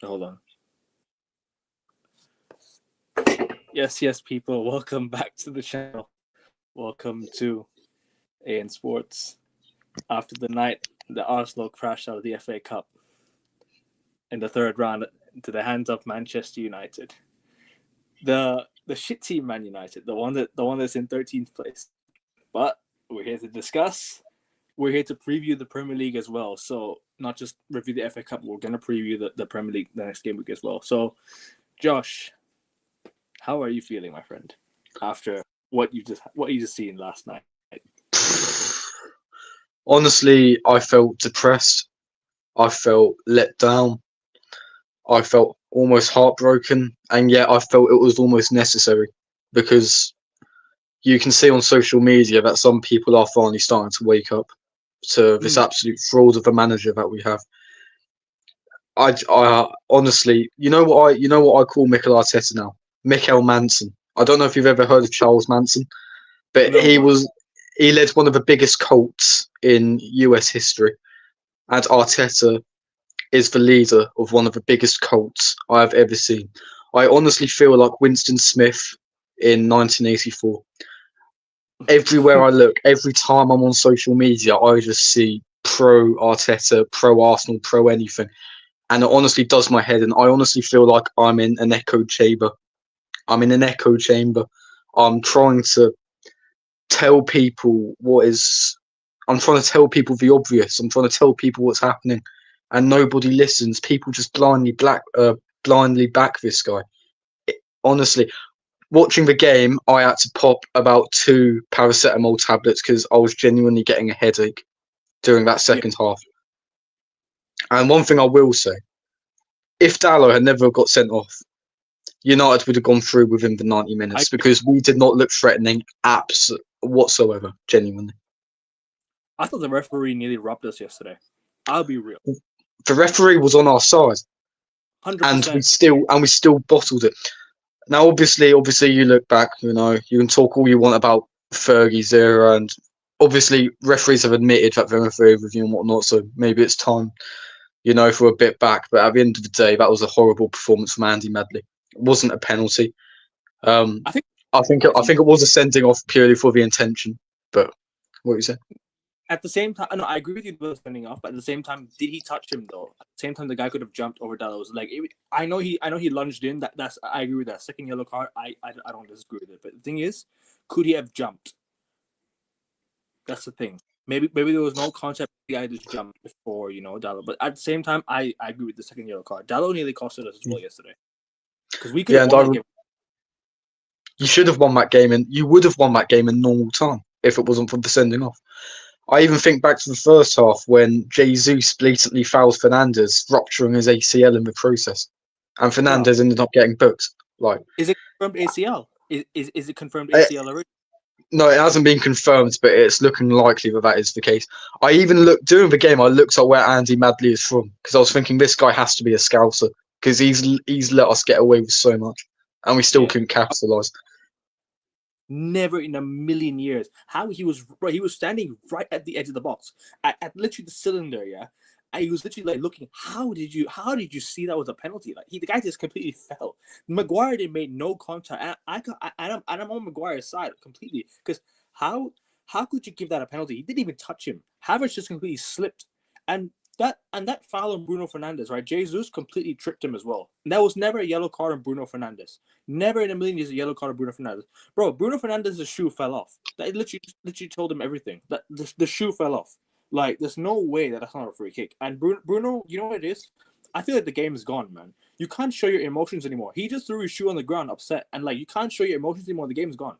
Hold on. Yes, people. Welcome back to the channel. Welcome to AN Sports. After the night, the Arsenal crashed out of the FA Cup in the third round into the hands of Manchester United. The shit team Man United, the one that's in 13th place. But we're here to discuss. We're here to preview the Premier League as well. So not just review the FA Cup, we're gonna preview the Premier League the next game week as well. So Josh, how are you feeling, my friend, after what you just seen last night? Honestly, I felt depressed. I felt let down. I felt almost heartbroken, and yet I felt it was almost necessary because you can see on social media that some people are finally starting to wake up to this absolute fraud of a manager that we have. I honestly, you know what I call Mikel Arteta now, Mikel Manson. I don't know if you've ever heard of Charles Manson, but No, bro. he led one of the biggest cults in US history, and Arteta is the leader of one of the biggest cults I have ever seen. I honestly feel like Winston Smith in 1984. Everywhere I look, every time I'm on social media, I just see pro Arteta, pro Arsenal, pro anything. And it honestly does my head. And I honestly feel like I'm in an echo chamber. I'm in an echo chamber. I'm trying to tell people I'm trying to tell people the obvious. I'm trying to tell people what's happening, and nobody listens. People just blindly back this guy. Honestly, watching the game, I had to pop about 2 paracetamol tablets because I was genuinely getting a headache during that Yeah, second half. And one thing I will say, if Dallo had never got sent off, United would have gone through within the 90 I minutes because we did not look threatening whatsoever, genuinely. I thought the referee nearly robbed us yesterday. I'll be real, The referee was on our side, and 100%. we still bottled it. Now, obviously, you look back. You can talk all you want about Fergie's era, and obviously, referees have admitted that they're referee review and whatnot. So maybe it's time, for a bit back. But at the end of the day, that was a horrible performance from Andy Medley. It wasn't a penalty. I think I think it was a sending off purely for the intention. But what you say? at the same time, no, I agree with you about standing off, but at the same time, did he touch him though? At the same time, the guy could have jumped over Dallas. I know he lunged in. That's I agree with that. Second yellow card, I don't disagree with it. But the thing is, could he have jumped? That's the thing. Maybe there was no concept. The guy just jumped before Dallo. But at the same time, I agree with the second yellow card. Dallo nearly costed us as well yesterday because we could Yeah, have and won that game. you should have won that game, and you would have won that game in normal time if it wasn't for the sending off. I even think back to the first half when Jesus blatantly fouls Fernandez, rupturing his ACL in the process, and Bro, Fernandez ended up getting booked. Like, is it confirmed ACL? Is it confirmed it, ACL already? no, it hasn't been confirmed, but it's looking likely that is the case. I even looked during the game. I looked at where Andy Madley is from because I was thinking this guy has to be a scouser because he's let us get away with so much, and we still Yeah. couldn't capitalise. Never in a million years. How he was standing right at the edge of the box, at literally the cylinder, yeah. And he was literally like looking. How did you see that was a penalty? Like the guy just completely fell. Maguire did made no contact. And I'm on Maguire's side completely because how could you give that a penalty? He didn't even touch him. Havertz just completely slipped, and that foul on Bruno Fernandes, right? Jesus completely tripped him as well. And that was never a yellow card on Bruno Fernandes. Never in a million years a yellow card on Bruno Fernandes. Bro, Bruno Fernandes' shoe fell off. That literally told him everything. That the shoe fell off. Like, there's no way that's not a free kick. And Bruno, you know what it is? I feel like the game is gone, man. You can't show your emotions anymore. He just threw his shoe on the ground, upset, and like you can't show your emotions anymore. The game's gone.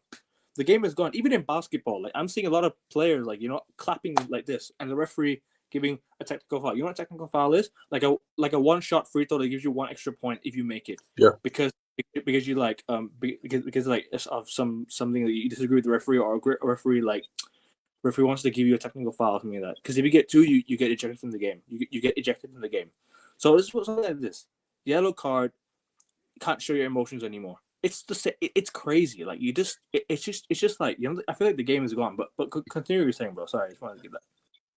The game is gone. Even in basketball, like I'm seeing a lot of players like clapping like this, and the referee giving a technical foul. You know what a technical foul is? Like a one shot free throw that gives you 1 extra point if you make it. Yeah. Because you like because like of something that you disagree with the referee, or a referee wants to give you a technical foul or something like that. Because if you get 2, you get ejected from the game. You get ejected from the game. So this was something like this. Yellow card, can't show your emotions anymore. It's crazy. Like it's just like I feel like the game is gone. But continue what you're saying, bro. Sorry, I just wanted to get that.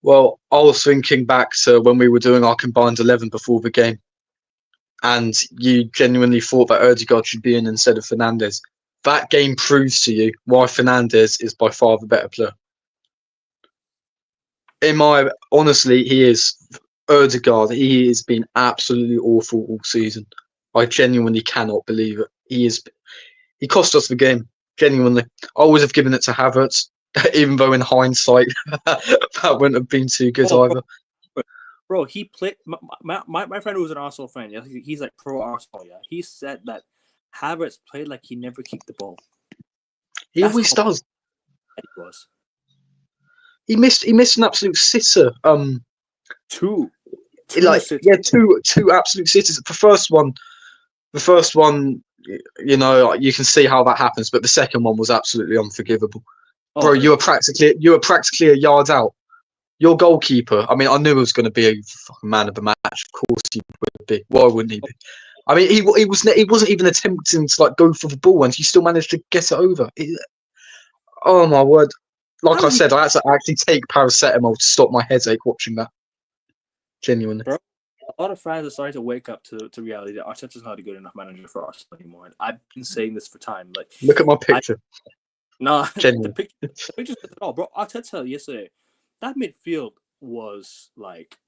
Well, I was thinking back to when we were doing our combined 11 before the game, and you genuinely thought that Ødegaard should be in instead of Fernandes. That game proves to you why Fernandes is by far the better player. Honestly, he is Ødegaard. He has been absolutely awful all season. I genuinely cannot believe it. He cost us the game. Genuinely, I would have given it to Havertz, even though in hindsight that wouldn't have been too good either. Bro, he played. My friend who was an Arsenal fan, yeah, he's like pro Arsenal, yeah. He said that Havertz played like he never kicked the ball. He always does. He was. He missed an absolute sitter. Two absolute sitters. The first one, you know, you can see how that happens, but the second one was absolutely unforgivable. Bro, you were practically a yard out. Your goalkeeper. I mean, I knew he was going to be a fucking man of the match. Of course he would be. Why wouldn't he be? I mean, he wasn't even attempting to like go for the ball, and he still managed to get it over. Oh my word! Like I said, I had to actually take paracetamol to stop my headache watching that. Genuinely. Bro, a lot of fans are starting to wake up to reality that Arteta's not a good enough manager for Arsenal anymore. And I've been saying this for time. Like, look at my picture. The picture's at all, bro. Arteta yesterday, that midfield was like,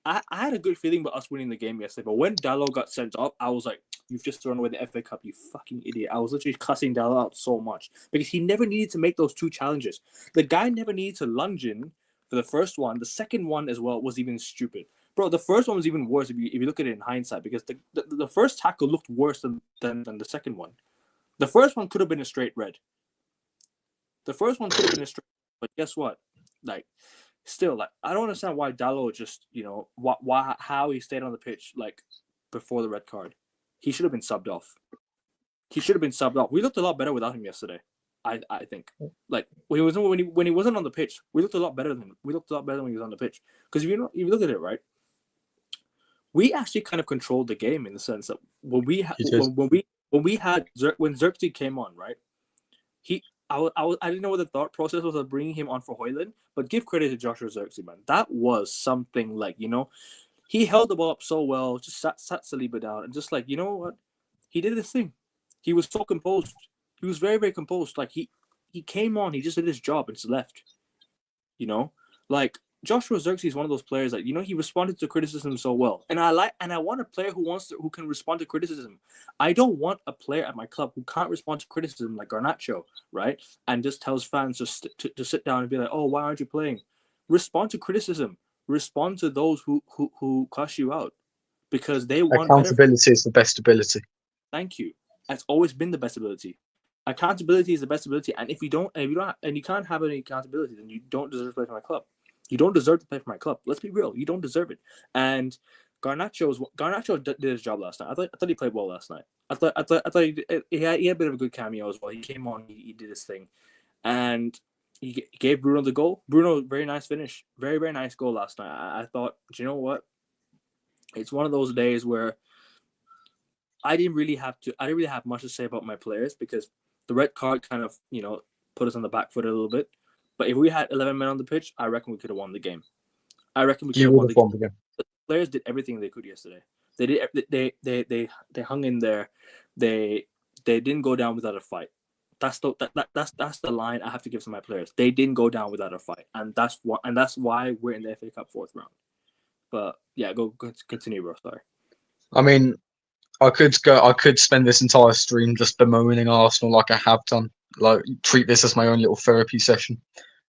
I had a good feeling about us winning the game yesterday. But when Dalot got sent off, I was like, "You've just thrown away the FA Cup, you fucking idiot!" I was literally cussing Dalot out so much because he never needed to make those two challenges. The guy never needed to lunge in for the first one. The second one as well was even stupid. Bro, the first one was even worse if you look at it in hindsight, because the first tackle looked worse than the second one. The first one could have been a straight red. But guess what? Like, still, like, I don't understand why Dalot just, you know, how he stayed on the pitch like before the red card. He should have been subbed off. We looked a lot better without him yesterday. I think, like, when he wasn't on the pitch, we looked a lot better than him. We looked a lot better when he was on the pitch. Because if you look at it, right, we actually kind of controlled the game in the sense that when Xerxes came on, right, I didn't know what the thought process was of bringing him on for Højlund, but give credit to Joshua Xerxes, man. That was something. Like, you know, he held the ball up so well, just sat Saliba down, and just like, you know what, he did his thing. He was so composed. He was very, very composed. Like, he came on, he just did his job and just left. You know, like, Joshua Xerxes is one of those players that, you know, he responded to criticism so well. And I want a player who can respond to criticism. I don't want a player at my club who can't respond to criticism like Garnacho, right? And just tells fans to sit down and be like, "Oh, why aren't you playing?" Respond to criticism. Respond to those who cuss you out, because they want accountability is the best ability. Thank you. That's always been the best ability. Accountability is the best ability, and if you can't have any accountability, then you don't deserve to play for my club. You don't deserve to play for my club. Let's be real. You don't deserve it. And Garnacho did his job last night. I thought he played well last night. I thought he had a bit of a good cameo as well. He came on, he did his thing, and he gave Bruno the goal. Bruno, very nice finish, very, very nice goal last night. I thought, do you know what? It's one of those days where I didn't really have much to say about my players, because the red card kind of, you know, put us on the back foot a little bit. But if we had 11 men on the pitch, I reckon we could have won the game. I reckon we could have won the game. The players did everything they could yesterday. They hung in there. They didn't go down without a fight. That's the line I have to give to my players. They didn't go down without a fight, and that's why we're in the FA Cup fourth round. But yeah, go continue, bro. Sorry. I mean, I could spend this entire stream just bemoaning Arsenal like I have done. Like, treat this as my own little therapy session.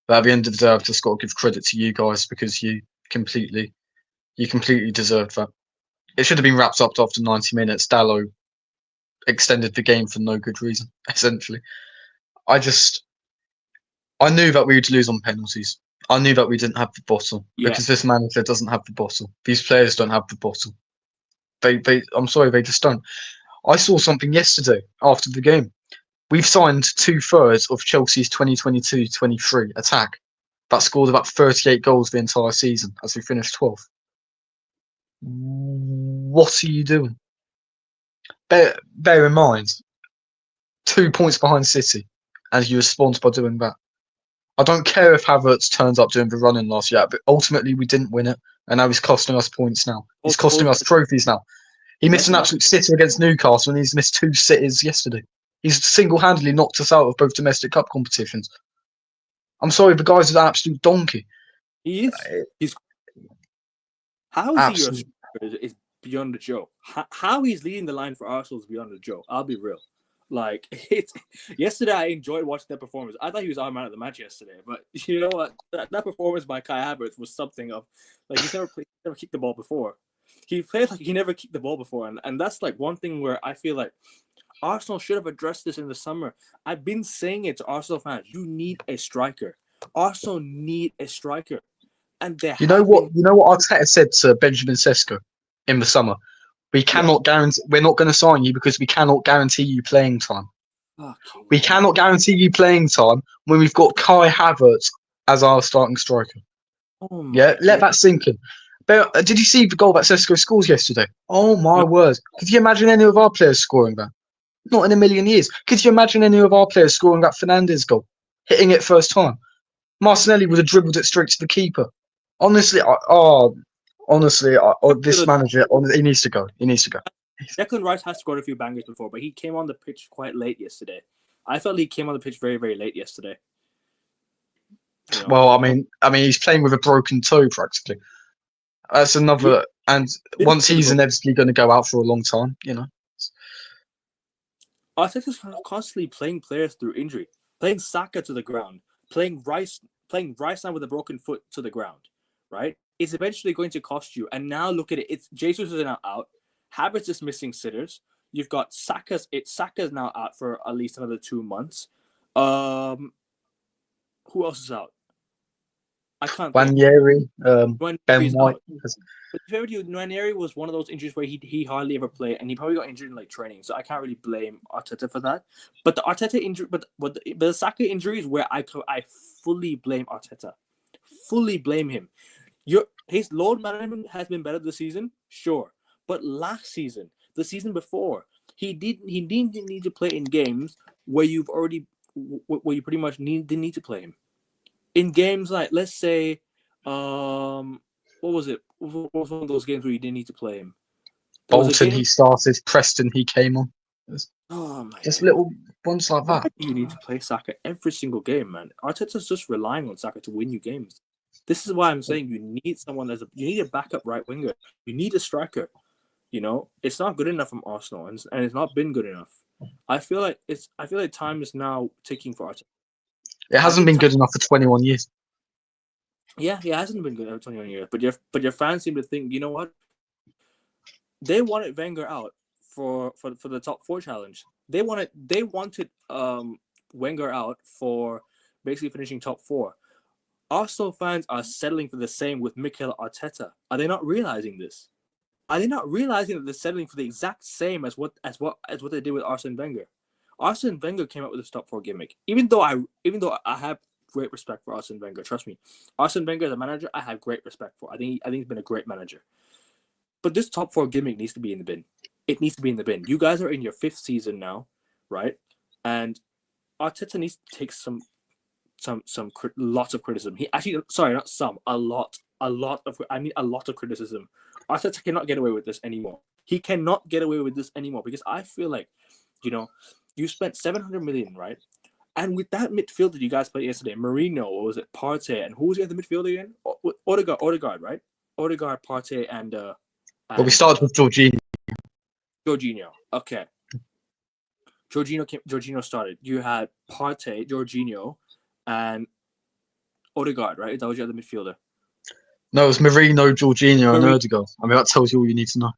But at the end of the day, I've just got to give credit to you guys, because you completely deserved that. It should have been wrapped up after 90 minutes. Dalot extended the game for no good reason, essentially. I knew that we would lose on penalties. I knew that we didn't have the bottle, because this manager doesn't have the bottle. These players don't have the bottle. I'm sorry, they just don't. I saw something yesterday after the game. We've signed 2/3 of Chelsea's 2022-23 attack that scored about 38 goals the entire season, as we finished 12th. What are you doing? Bear in mind, 2 points behind City, and you respond by doing that. I don't care if Havertz turns up doing the running last year, but ultimately we didn't win it, and now he's costing us points now. He's costing us trophies now. He missed an absolute sitter against Newcastle, and he's missed 2 sitters yesterday. He's single-handedly knocked us out of both domestic cup competitions. I'm sorry, the guy's an absolute donkey. He is. He's. How is he your Absolute. striker is beyond the joke. How he's leading the line for Arsenal is beyond the joke. I'll be real. Like it's yesterday, I enjoyed watching that performance. I thought he was our man of the match yesterday, but you know what? That performance by Kai Havertz was something of like he's never kicked the ball before. He played like he never kicked the ball before, and that's like one thing where I feel like Arsenal should have addressed this in the summer. I've been saying it to Arsenal fans: you need a striker. Arsenal need a striker, and they You know what? You know what Arteta said to Benjamin Sesko in the summer. We cannot guarantee. We're not going to sign you because we cannot guarantee you playing time. We cannot guarantee you playing time when we've got Kai Havertz as our starting striker. Let that sink in. But did you see the goal that Sesko scores yesterday? Oh my word! Could you imagine any of our players scoring that? Not in a million years. Could you imagine any of our players scoring that Fernandes goal, hitting it first time? Martinelli would have dribbled it straight to the keeper. Honestly, this manager, he needs to go. He needs to go. Declan Rice has scored a few bangers before, but he came on the pitch quite late yesterday. I felt he came on the pitch very, very late yesterday. You know? Well, I mean, he's playing with a broken toe practically. That's another, and once he's inevitably going to go out for a long time, you know. Arteta's constantly playing players through injury, playing Saka to the ground, playing Rice now with a broken foot to the ground, right? It's eventually going to cost you. And now look at it. It's Jesus is now out. Havertz is missing sitters. You've got Saka's now out for at least another 2 months. Who else is out? I can't. Nwaneri, Ben White. But to be fair with you, Nwaneri was one of those injuries where he hardly ever played, and he probably got injured in like training. So I can't really blame Arteta for that. But the Arteta injury, but the Saka injury is where I fully blame Arteta. Fully blame him. His load management has been better this season, sure. But last season, the season before, he didn't need to play in games where you pretty much didn't need to play him. In games like, let's say, what was it? What was one of those games where you didn't need to play him? Bolton, he started. Preston, he came on. Just little ones like that. You need to play Saka every single game, man. Arteta's just relying on Saka to win you games. This is why I'm saying you need someone you need a backup right winger. You need a striker. You know, it's not good enough from Arsenal, and it's not been good enough. I feel like time is now ticking for Arteta. It hasn't been good enough for 21 years. Yeah, it hasn't been good for 21 years. But your fans seem to think, you know what? They wanted Wenger out for the top 4 challenge. They wanted Wenger out for basically finishing top 4. Arsenal fans are settling for the same with Mikel Arteta. Are they not realizing this? Are they not realizing that they're settling for the exact same as what they did with Arsene Wenger? Arsene Wenger came up with this top 4 gimmick. Even though I have great respect for Arsene Wenger, trust me, Arsene Wenger as a manager, I have great respect for. I think he's been a great manager. But this top 4 gimmick needs to be in the bin. It needs to be in the bin. You guys are in your 5th season now, right? And Arteta needs to take lots of criticism. A lot of criticism. Arteta cannot get away with this anymore. He cannot get away with this anymore because I feel like, you know, you spent 700 million, right? And with that midfield that you guys played yesterday, Marino, or was it Partey, and who was the other midfielder again? Odegaard, right? Odegaard, Partey, and we started with Jorginho. Jorginho, okay. Jorginho started. You had Partey, Jorginho, and Odegaard, right? That was your other midfielder. No, it was Marino, Jorginho, and Odegaard. I mean, that tells you all you need to know.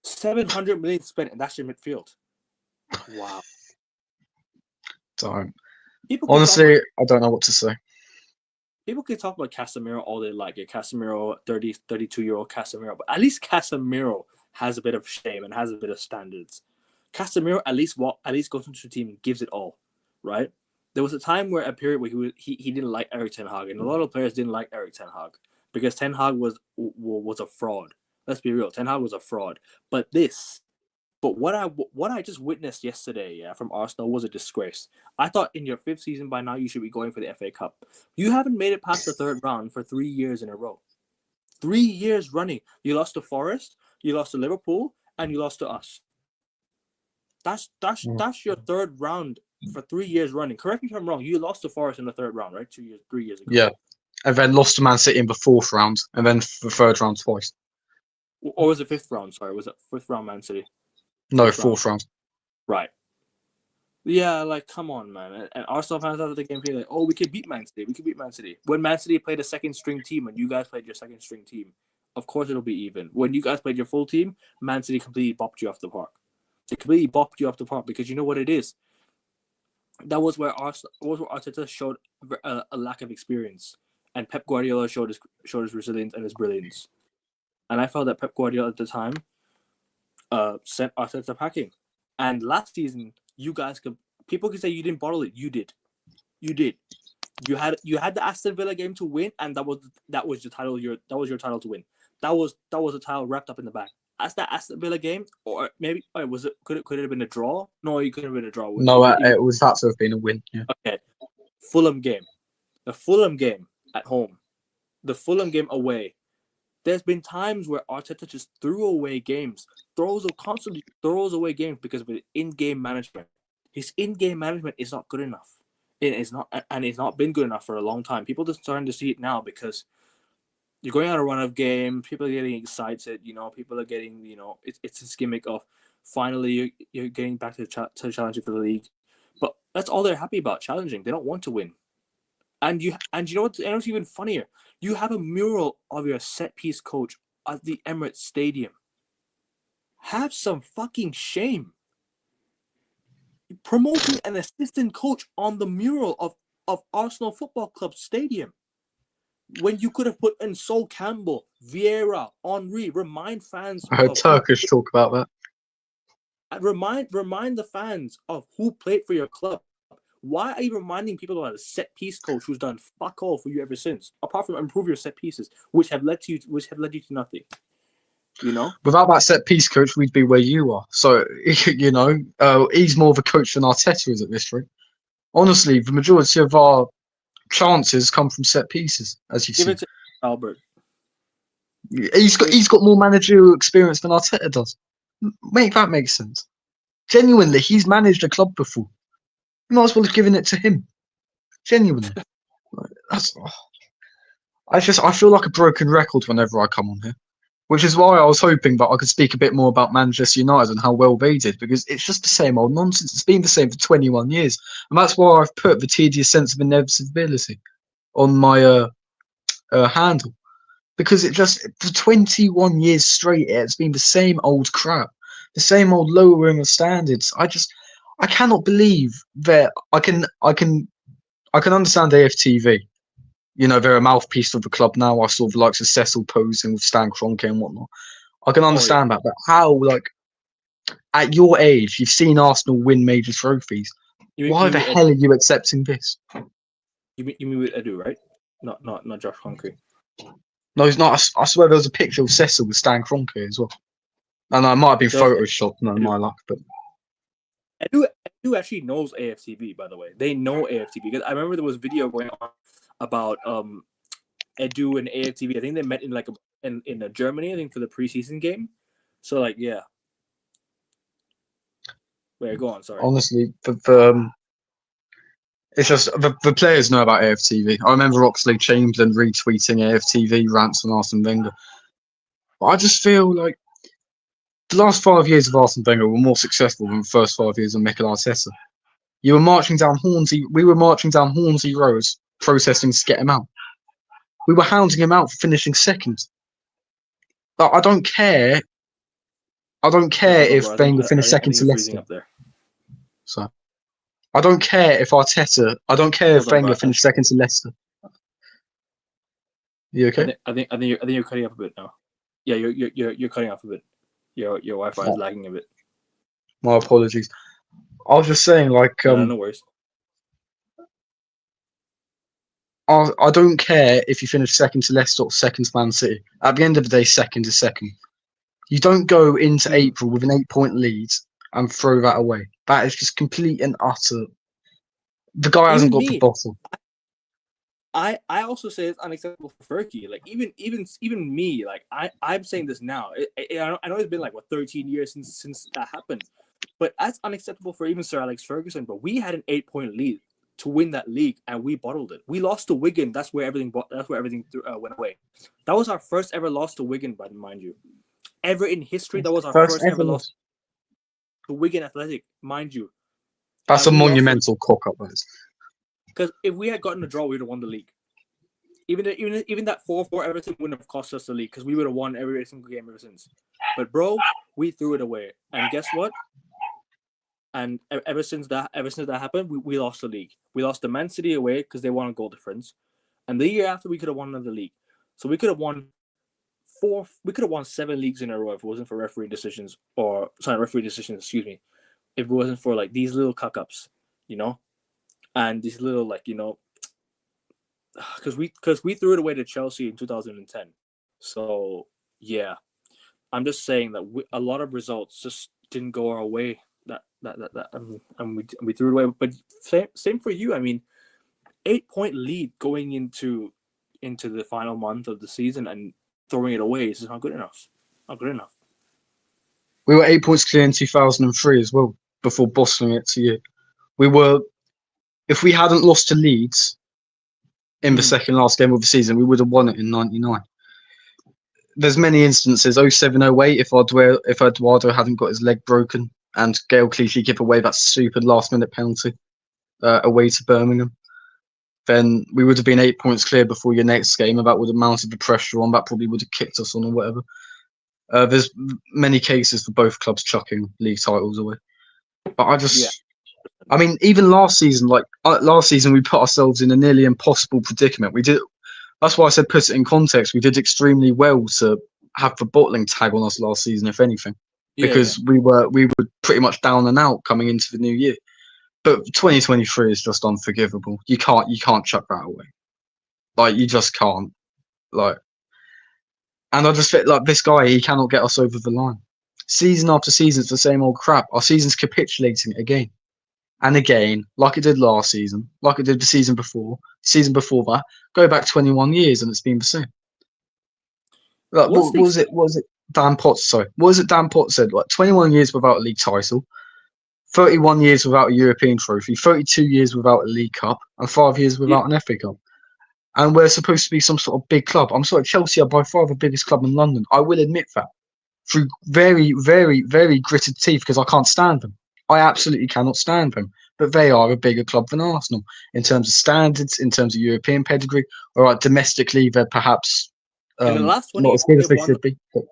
700 million spent, and that's your midfield. Wow. Honestly, I don't know what to say. People can talk about Casemiro all they like. Casemiro, 32-year-old Casemiro. But at least Casemiro has a bit of shame and has a bit of standards. Casemiro at least goes into the team and gives it all, right? There was a period where he didn't like Erik ten Hag, and a lot of players didn't like Erik ten Hag because Ten Hag was a fraud. Let's be real, Ten Hag was a fraud. But what I just witnessed yesterday, from Arsenal was a disgrace. I thought in your 5th season by now you should be going for the FA Cup. You haven't made it past the 3rd round for 3 years in a row. 3 years running. You lost to Forest. you lost to Liverpool, and you lost to us. That's your third round for 3 years running. Correct me if I'm wrong. You lost to Forest in the third round, right? 3 years ago. Yeah, and then lost to Man City in the fourth round, and then the third round twice. Or was it fifth round? Sorry, was it fifth round Man City? No, fourth round. Right. Yeah, like, come on, man. And Arsenal fans after the game feel like, oh, we can beat Man City. We can beat Man City. When Man City played a second string team and you guys played your second string team, of course it'll be even. When you guys played your full team, Man City completely bopped you off the park. They completely bopped you off the park because you know what it is. That was where Arteta showed a lack of experience, and Pep Guardiola showed his resilience and his brilliance. And I felt that Pep Guardiola at the time sent Arteta packing. And last season, people could say you didn't bottle it. You did. You had the Aston Villa game to win, and that was your title. That was your title to win. That was a title wrapped up in the bag. As that Aston Villa game, or maybe was it? Could it have been a draw? No, it couldn't have been a draw. No, it was that to have been a win. Yeah. Okay, Fulham game, the Fulham game at home, the Fulham game away. There's been times where Arteta just constantly throws away games because of his in-game management. His in-game management is not good enough. It is not, and it's not been good enough for a long time. People are starting to see it now because you're going on a run of games. People are getting excited. People are getting, it's this gimmick of finally you're getting back to challenging for the league. But that's all they're happy about, challenging. They don't want to win. And you know what's even funnier? You have a mural of your set piece coach at the Emirates Stadium. Have some fucking shame. Promoting an assistant coach on the mural of Arsenal Football Club Stadium. When you could have put in Sol Campbell, Vieira, Henry, remind fans. I heard Turkish talk about that. Remind the fans of who played for your club. Why are you reminding people about a set piece coach who's done fuck all for you ever since, apart from improve your set pieces, which have led you to nothing? Without that set piece coach, we'd be where you are. So he's more of a coach than Arteta is at this rate. Honestly, the majority of our chances come from set pieces, as you see. Give it to Albert. He's got more managerial experience than Arteta does. Make that make sense. Genuinely, he's managed a club before. You might as well have given it to him. Genuinely. I feel like a broken record whenever I come on here. Which is why I was hoping that I could speak a bit more about Manchester United and how well they did, because it's just the same old nonsense. It's been the same for 21 years. And that's why I've put the tedious sense of inevitability on my handle. Because for 21 years straight, it's been the same old crap. The same old lowering of standards. I cannot believe that I can understand AFTV. They're a mouthpiece of the club now. I saw the likes of Cecil posing with Stan Kroenke and whatnot. I can understand that, but how, at your age, you've seen Arsenal win major trophies. Why the hell are you accepting this? You mean with Edu, right? Not Josh Kroenke. No, he's not. I swear there was a picture of Cecil with Stan Kroenke as well. And it might have been photoshopped, my luck, but Edu actually knows AFTV, by the way. They know AFTV because I remember there was a video going on about Edu and AFTV. I think they met in Germany, I think, for the preseason game. So yeah. Wait, go on. Sorry. Honestly, it's just the players know about AFTV. I remember Oxlade Chamberlain retweeting AFTV rants on Arsene Wenger. But I just feel like the last 5 years of Arsene Wenger were more successful than the first 5 years of Mikel Arteta. We were marching down Hornsey roads, protesting to get him out. We were hounding him out for finishing second. But I don't care. If Wenger finished second to Leicester. So I don't care if Arteta. I don't care if Wenger finished second to Leicester. You okay? I think you're cutting up a bit now. Yeah, you're cutting off a bit. Your Wi-Fi is lagging a bit. My apologies. I was just saying, no worries. I don't care if you finish second to Leicester or second to Man City. At the end of the day, second is second. You don't go into April with an 8-point lead and throw that away. That is just complete and utter. The guy hasn't got the bottle. I also say it's unacceptable for Fergie. Like even me, like I'm saying this now. I know it's been like 13 years since that happened, but that's unacceptable for even Sir Alex Ferguson. But we had an 8-point lead to win that league, and we bottled it. We lost to Wigan. That's where everything went away. That was our first ever loss to Wigan, but mind you, ever in history. That was our first ever loss to Wigan Athletic, mind you. That's a monumental cock up, guys. Because if we had gotten a draw, we would have won the league. Even that 4-4 Everton wouldn't have cost us the league because we would have won every single game ever since. But bro, we threw it away, and guess what? And ever since that happened, we lost the league. We lost the Man City away because they won a goal difference, and the year after we could have won another league. So we could have won 7 leagues in a row if it wasn't for referee decisions. Excuse me, if it wasn't for like these little cuck ups, you know. And these little because we threw it away to Chelsea in 2010. So yeah, I'm just saying that a lot of results just didn't go our way. And we threw it away. But same for you. I mean, 8-point lead going into the final month of the season and throwing it away is not good enough. Not good enough. We were 8 points clear in 2003 as well before bossing it to you. We were. If we hadn't lost to Leeds in the second last game of the season, we would have won it in '99. There's many instances. 07-08, if Eduardo hadn't got his leg broken and Gail Clichy gave away that stupid last-minute penalty away to Birmingham, then we would have been 8 points clear before your next game, and that would have mounted the pressure on. That probably would have kicked us on or whatever. There's many cases for both clubs chucking league titles away. But I mean, even last season, we put ourselves in a nearly impossible predicament. We did. That's why I said put it in context. We did extremely well to have the bottling tag on us last season, if anything, because we were pretty much down and out coming into the new year. But 2023 is just unforgivable. You can't chuck that away. Like, you just can't. Like, and I just feel like this guy, he cannot get us over the line. Season after season, it's the same old crap. Our season's capitulating again. And again, like it did last season, like it did the season before that, go back 21 years and it's been the same. Like, what was it Dan Potts said? Like, 21 years without a league title, 31 years without a European trophy, 32 years without a League Cup, and 5 years without an FA Cup. And we're supposed to be some sort of big club. I'm sorry, Chelsea are by far the biggest club in London. I will admit that. Through very, very, very gritted teeth, because I can't stand them. I absolutely cannot stand them. But they are a bigger club than Arsenal in terms of standards, in terms of European pedigree. All right, domestically, they're perhaps in the last 20 not as good as they should be. But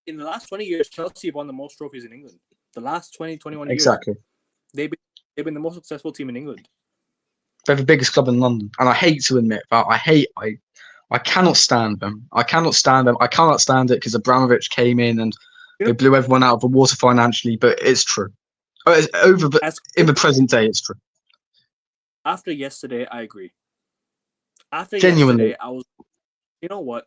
in the last 20 years, Chelsea have won the most trophies in England. The last 21 years. Exactly. They've been the most successful team in England. They're the biggest club in London. And I hate to admit that. I cannot stand them. I cannot stand it because Abramovich came in and they blew everyone out of the water financially, but it's true. In the present day, it's true. After yesterday, I agree. Genuinely. Yesterday, I was, you know what?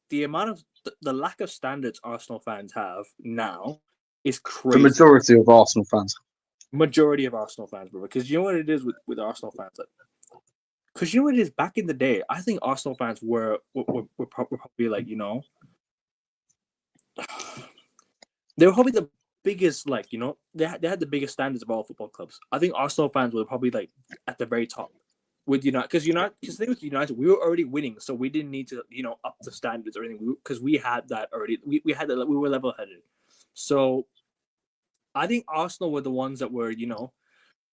The amount of the lack of standards Arsenal fans have now is crazy. The majority of Arsenal fans, bro. Because you know what it is with Arsenal fans? Because you know what it is? Back in the day, I think Arsenal fans were probably like, you know, they were probably the biggest, like, you know, they had the biggest standards of all football clubs. I think Arsenal fans were probably like at the very top with United, because the thing with United, we were already winning, so we didn't need to, you know, up the standards or anything, because we had that already. We had that. We were level headed. So I think Arsenal were the ones that were, you know,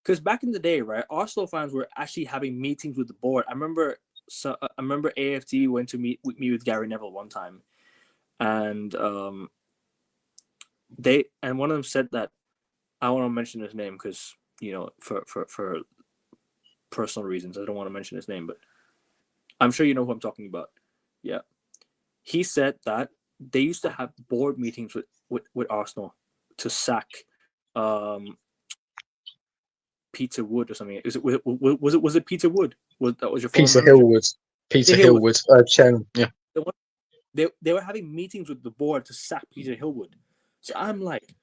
because back in the day, right, Arsenal fans were actually having meetings with the board. I remember AFT went to meet with Gary Neville one time, and one of them said that, I want to mention his name because, you know, for personal reasons, I don't want to mention his name, but I'm sure you know who I'm talking about. Yeah, he said that they used to have board meetings with Arsenal to sack Peter Wood or something. Was it Peter Wood? That was your Peter Hillwood. Peter Hillwood, chairman. Yeah. They were having meetings with the board to sack Peter Hillwood. So I'm like,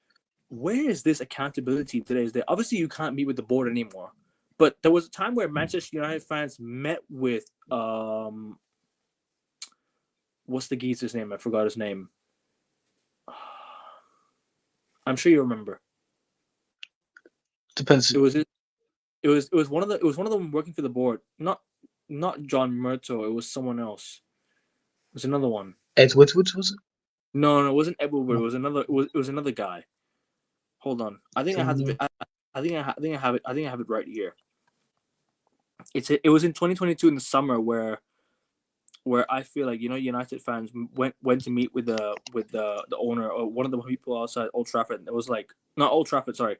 where is this accountability in today's day? Obviously, you can't meet with the board anymore, But there was a time where Manchester United fans met with what's the geezer's name? I forgot his name. I'm sure you remember. Depends. It was one of them working for the board. Not John Murto. It was someone else. It was another one. Ed Woodward, was it? No, it wasn't Edward Wood. It was another. It was another guy. Hold on. I think I have the. I think I have it. I think I have it right here. It was in 2022 in the summer where I feel like United fans went to meet with the owner or one of the people outside Old Trafford. It was like not Old Trafford, sorry.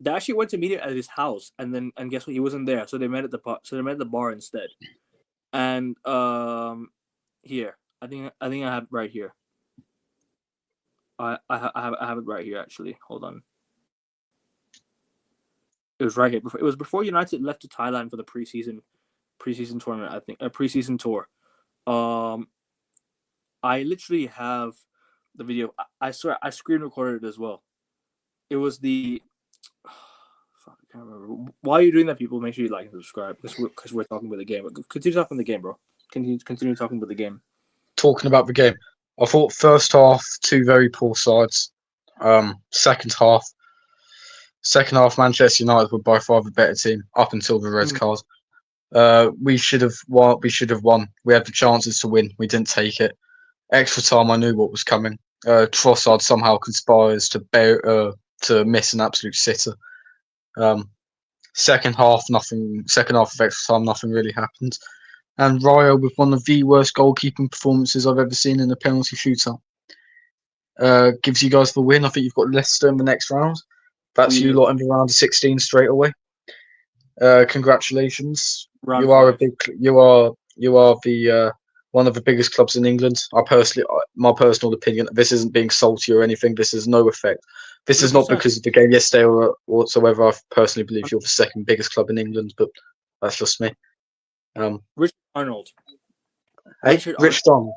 They actually went to meet him at his house, and guess what? He wasn't there, so they met at the bar. So they met at the bar instead. And here I think I have it right here. I have it right here actually. Hold on. It was right here. It was before United left to Thailand for the preseason tournament. I think a preseason tour. I literally have the video. I swear I screen recorded it as well. It was the. Fuck, I can't remember. While you're doing that, people, make sure you like and subscribe because we're talking about the game. Continue talking about the game, bro. Continue talking about the game. Talking about the game, I thought first half two very poor sides. Second half, Manchester United were by far the better team up until the red card. We should have won. We had the chances to win. We didn't take it. Extra time, I knew what was coming. Trossard somehow conspires to miss an absolute sitter. Second half, nothing. Second half of extra time, nothing really happened. And Raya with one of the worst goalkeeping performances I've ever seen in a penalty shootout. Gives you guys the win. I think you've got Leicester in the next round. That's you lot in the round of 16 straight away. Congratulations. Round you are five. you are the one of the biggest clubs in England. My personal opinion, this isn't being salty or anything. This has no effect. This is not 100%. because of the game yesterday or whatsoever. I personally believe you're the second biggest club in England, but that's just me. Richard Arnold. Rich Donald.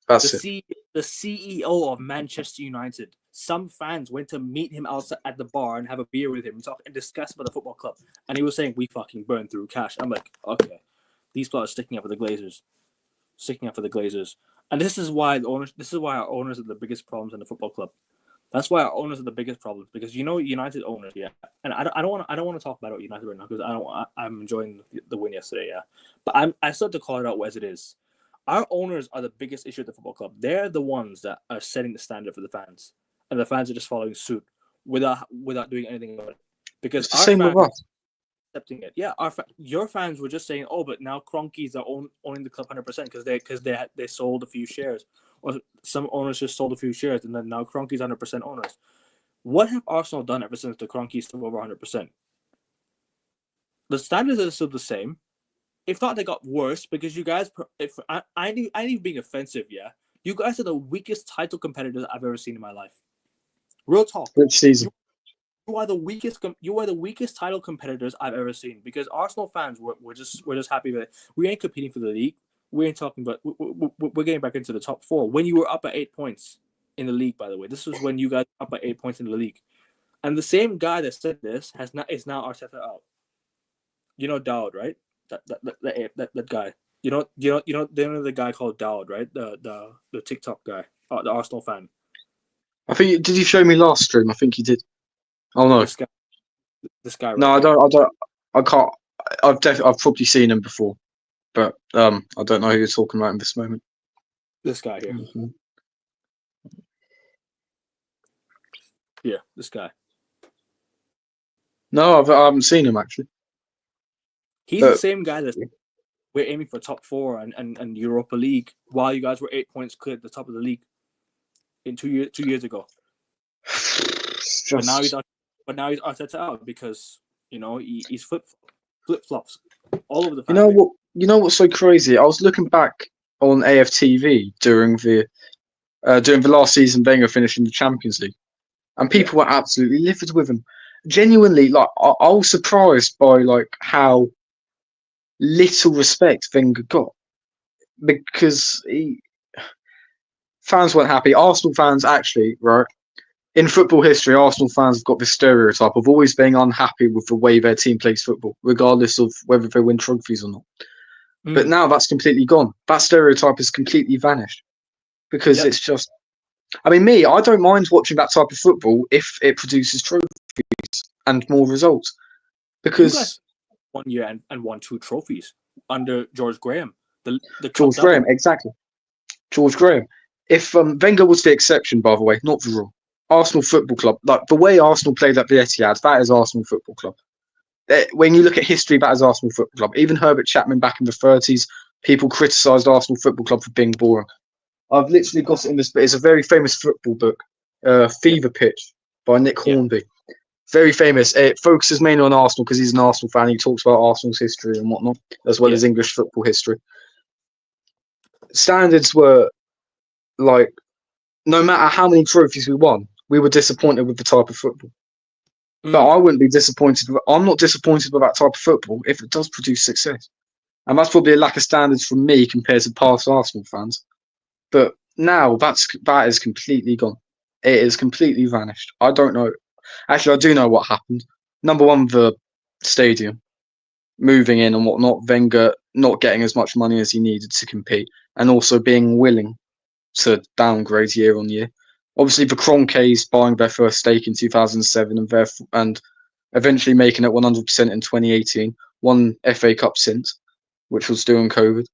That's the CEO of Manchester United. Some fans went to meet him outside at the bar and have a beer with him and talk and discuss about the football club. And he was saying, "We fucking burn through cash." I'm like, okay, these players are sticking up for the Glazers, And this is why our owners are the biggest problems in the football club. That's why our owners are the biggest problems because United owners, yeah. And I don't want to talk about United right now because I'm enjoying the win yesterday, yeah. But I still have to call it out as it is. Our owners are the biggest issue at the football club. They're the ones that are setting the standard for the fans, and the fans are just following suit without doing anything about it. Because it's the same with us. Accepting it, yeah. Your fans were just saying, "Oh, but now Kroenkes are owning the club 100% because they sold a few shares, or some owners just sold a few shares, and then now Kroenkes 100% owners." What have Arsenal done ever since the Kroenkes took over 100%? The standards are still the same. If not, they got worse because you guys. If I ain't being offensive, yeah. You guys are the weakest title competitors I've ever seen in my life. Real talk. Which season? You are the weakest. You are the weakest title competitors I've ever seen because Arsenal fans we're just happy that we ain't competing for the league. We ain't talking about. We're getting back into the top 4. When you were up at 8 points in the league, by the way, this was when you guys were up at 8 points in the league, and the same guy that said this is now Arteta out. You know Dowd, right? That guy. You know the guy called Dowd, right? The TikTok guy, the Arsenal fan. I think did you show me last stream? I think you did. Oh no, this guy. Right no, here. I can't. I've probably seen him before, but I don't know who you're talking about in this moment. This guy here. Mm-hmm. Yeah, this guy. No, I haven't seen him actually. He's the same guy that we're aiming for top 4 and Europa League, while you guys were 8 points clear at the top of the league in 2 years ago. But now he's Arteta out because he's flip flops all over the. You know what's so crazy? I was looking back on AFTV during the last season Wenger finished in the Champions League, and people were absolutely livid with him. Genuinely, like I was surprised by like how little respect Wenger got because fans weren't happy. Arsenal fans actually, right? in football history, Arsenal fans have got this stereotype of always being unhappy with the way their team plays football, regardless of whether they win trophies or not. But now that's completely gone. That stereotype has completely vanished because Yep. it's just. I mean, I don't mind watching that type of football if it produces trophies and more results. You Because guys 1 year and won 2 trophies under George Graham, the club George double. Graham, exactly. George Graham. If Wenger was the exception, by the way, not the rule. Arsenal Football Club, like the way Arsenal played at the Etihad, that is Arsenal Football Club. When you look at history, that is Arsenal Football Club. Even Herbert Chapman back in the 30s, people criticised Arsenal Football Club for being boring. I've literally got it in this, but it's a very famous football book, Fever Pitch by Nick Hornby. Very famous. It focuses mainly on Arsenal because he's an Arsenal fan. He talks about Arsenal's history and whatnot, as well as English football history. Standards were like, no matter how many trophies we won, we were disappointed with the type of football. But I wouldn't be disappointed. I'm not disappointed with that type of football if it does produce success. And that's probably a lack of standards from me compared to past Arsenal fans. But now that is completely gone. It is completely vanished. I don't know. Actually, I do know what happened. Number one, the stadium moving in and whatnot. Wenger not getting as much money as he needed to compete, and also being willing to downgrade year on year. Obviously, the Kroenkes buying their first stake in 2007 and eventually making it 100% in 2018. Won FA Cup since, which was during COVID.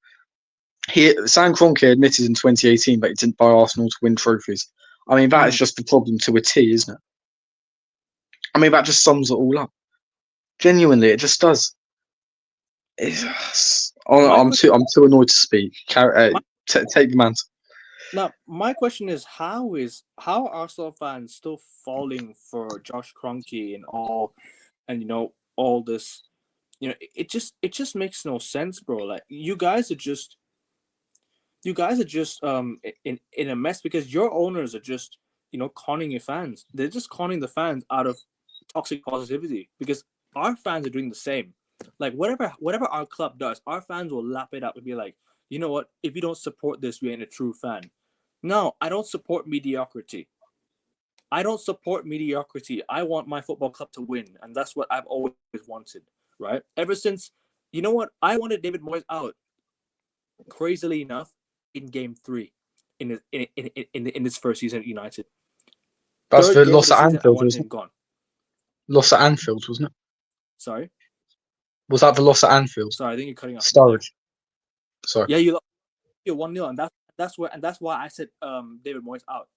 Sam Kroenke admitted in 2018 that he didn't buy Arsenal to win trophies. I mean, that is just the problem to a T, isn't it? I mean, that just sums it all up. Genuinely, it just does. I'm too annoyed to speak. Take the mantle. Now, my question is, how are Arsenal fans still falling for Josh Kroenke and all this? It just makes no sense, bro. Like you guys are just in a mess because your owners are just conning your fans. They're just conning the fans out of toxic positivity because our fans are doing the same. Like whatever our club does, our fans will lap it up and be like, you know what? If you don't support this, we ain't a true fan. No, I don't support mediocrity. I want my football club to win, and that's what I've always wanted, right? Ever since, you know what? I wanted David Moyes out. Crazily enough, in Game 3, in his first season at United. That's Third the game loss of the at season, I Anfield, wanted wasn't him it? gone. Loss at Anfield, wasn't it? Sorry? Was that the loss at Anfield? Sorry, I think you're cutting off. Sturridge. Sorry. Yeah, you're 1-0, and that's why I said David Moyes out.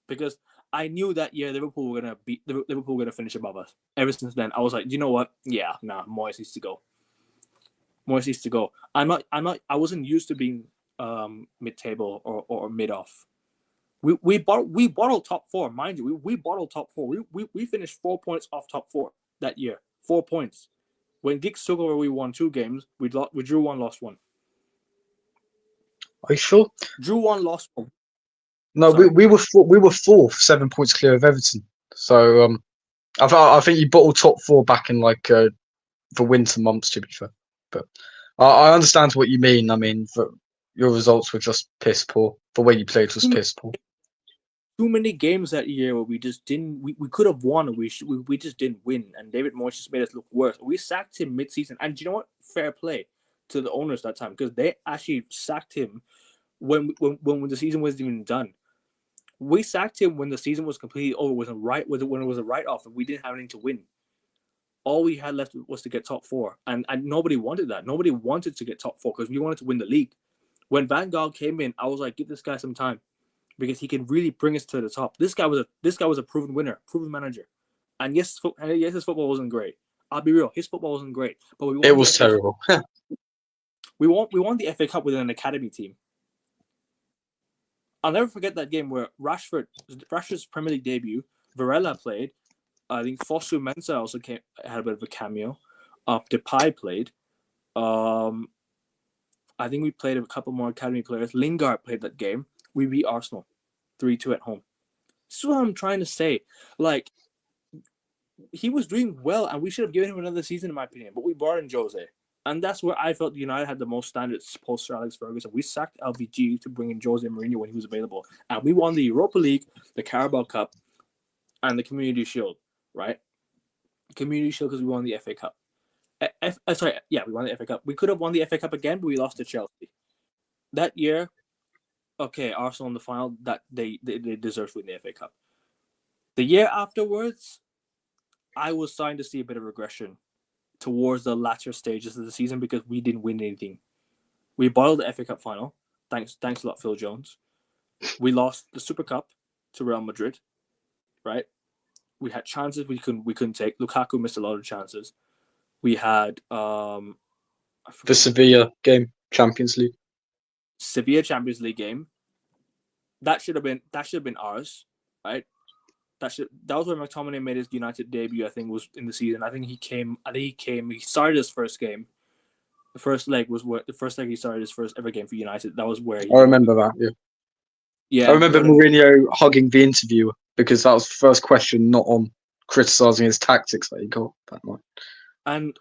Because I knew that Liverpool were gonna finish above us. Ever since then, I was like, you know what? Yeah, Moyes needs to go. Moyes needs to go. I wasn't used to being mid-table or mid-off. We bottled top 4, mind you. We bottled top 4. We finished 4 points off top 4 that year. 4 points. When Giggs took over, we won 2 games. We drew 1, lost 1. Are you sure? Drew 1, lost 1. No, we were fourth, 7 points clear of Everton. So I think you bottled top 4 back in like the winter months, to be fair. But I understand what you mean. I mean, your results were just piss poor. The way you played was piss poor. Too many games that year where we just didn't. We could have won, and we just didn't win. And David Moyes just made us look worse. We sacked him mid-season, and you know what? Fair play to the owners that time because they actually sacked him when the season wasn't even done. We sacked him when the season was completely over. When it was a write-off, and we didn't have anything to win. All we had left was to get top 4, and nobody wanted that. Nobody wanted to get top 4 because we wanted to win the league. When Van Gaal came in, I was like, give this guy some time because he can really bring us to the top. This guy was a proven winner, proven manager, and yes, his football wasn't great. I'll be real, his football wasn't great, but it was terrible. We won the FA Cup with an academy team. I'll never forget that game where Rashford's Premier League debut. Varela played. I think Fosu Mensah also had a bit of a cameo. Depay played. I think we played a couple more academy players. Lingard played that game. We beat Arsenal 3-2 at home. This is what I'm trying to say. Like, he was doing well, and we should have given him another season, in my opinion. But we brought in Jose. And that's where I felt United had the most standards post Sir Alex Ferguson. We sacked LVG to bring in Jose Mourinho when he was available. And we won the Europa League, the Carabao Cup, and the Community Shield, right? Community Shield because we won the FA Cup. We won the FA Cup. We could have won the FA Cup again, but we lost to Chelsea. That year, okay, Arsenal in the final, that they deserved to win the FA Cup. The year afterwards, I was starting to see a bit of regression towards the latter stages of the season because we didn't win anything. We bottled the FA Cup final. Thanks a lot, Phil Jones. We lost the Super Cup to Real Madrid, right? We had chances we couldn't take. Lukaku missed a lot of chances. We had the Sevilla game, Champions League. Sevilla Champions League game. That should have been ours, right? That was when McTominay made his United debut. I think was in the season. I think he came. He started his first game. The first leg he started his first ever game for United. That was where I remember that. Yeah. Yeah. I remember Mourinho hugging the interviewer because that was the first question, not on criticising his tactics that he got that night. And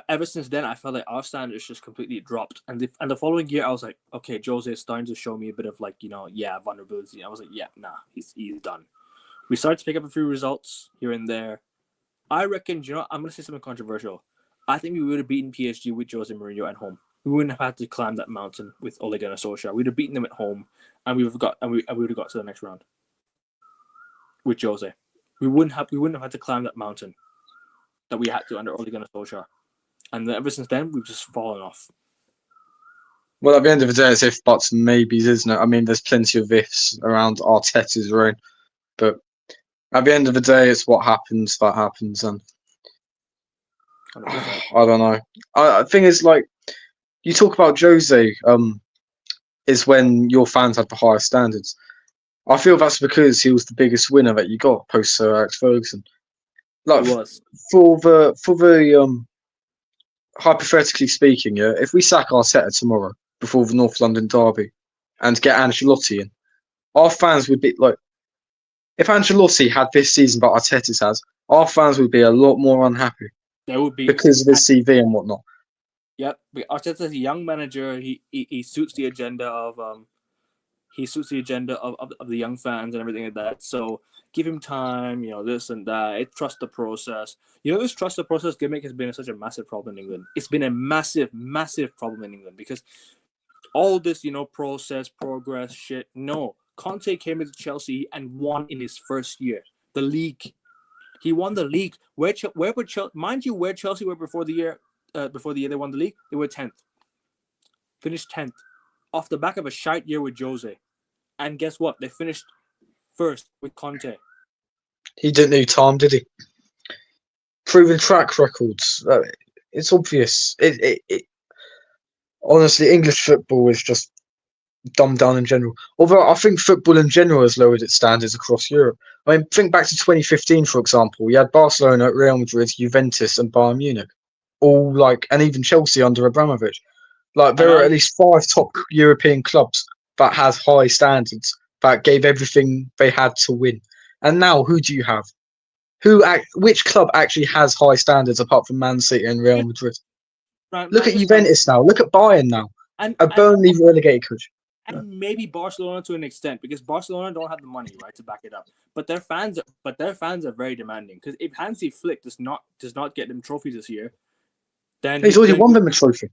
ever since then, I felt like our standards just completely dropped. And the following year, I was like, okay, Jose is starting to show me a bit of vulnerability. I was like, he's done. We started to pick up a few results here and there. I reckon, I'm going to say something controversial. I think we would have beaten PSG with Jose Mourinho at home. We wouldn't have had to climb that mountain with Ole Gunnar Solskjaer. We'd have beaten them at home, and we would have got to the next round with Jose. We wouldn't have had to climb that mountain that we had to under Ole Gunnar Solskjaer. And ever since then, we've just fallen off. Well, at the end of the day, it's if, buts, and maybes, isn't it? I mean, there's plenty of ifs around Arteta's reign, but at the end of the day, it's what happens that happens, and 100%. I don't know. I think it's like you talk about Jose, is when your fans have the highest standards. I feel that's because he was the biggest winner that you got post Sir Alex Ferguson. Like It was. for the hypothetically speaking, yeah, if we sack Arteta tomorrow before the North London derby and get Ancelotti in, our fans would be like, if Ancelotti had this season but Arteta's has, our fans would be a lot more unhappy. There would be because of his CV and whatnot. Yep, Arteta's a young manager. He suits the agenda of the young fans and everything like that. So give him time, this and that. Trust the process. This trust the process gimmick has been such a massive problem in England. It's been a massive, massive problem in England because all this, process, progress, shit. No, Conte came into Chelsea and won in his first year the league. He won the league. Where were Chelsea? Mind you, where Chelsea were before the year they won the league, they were 10th. Finished 10th, off the back of a shite year with Jose. And guess what? They finished first with Conte. He didn't need time, did he? Proven track records. It's obvious. It honestly, English football is just dumbed down in general. Although I think football in general has lowered its standards across Europe. I mean, think back to 2015, for example. You had Barcelona, Real Madrid, Juventus, and Bayern Munich, all and even Chelsea under Abramovich. There are at least 5 top European clubs that has high standards that gave everything they had to win. And now, who do you have? Which club actually has high standards apart from Man City and Real Madrid? Look at Juventus now. Look at Bayern now. A Burnley relegated coach. And maybe Barcelona to an extent, because Barcelona don't have the money, right, to back it up. But their fans are very demanding. Because if Hansi Flick does not get them trophies this year, then he's already won them a trophy.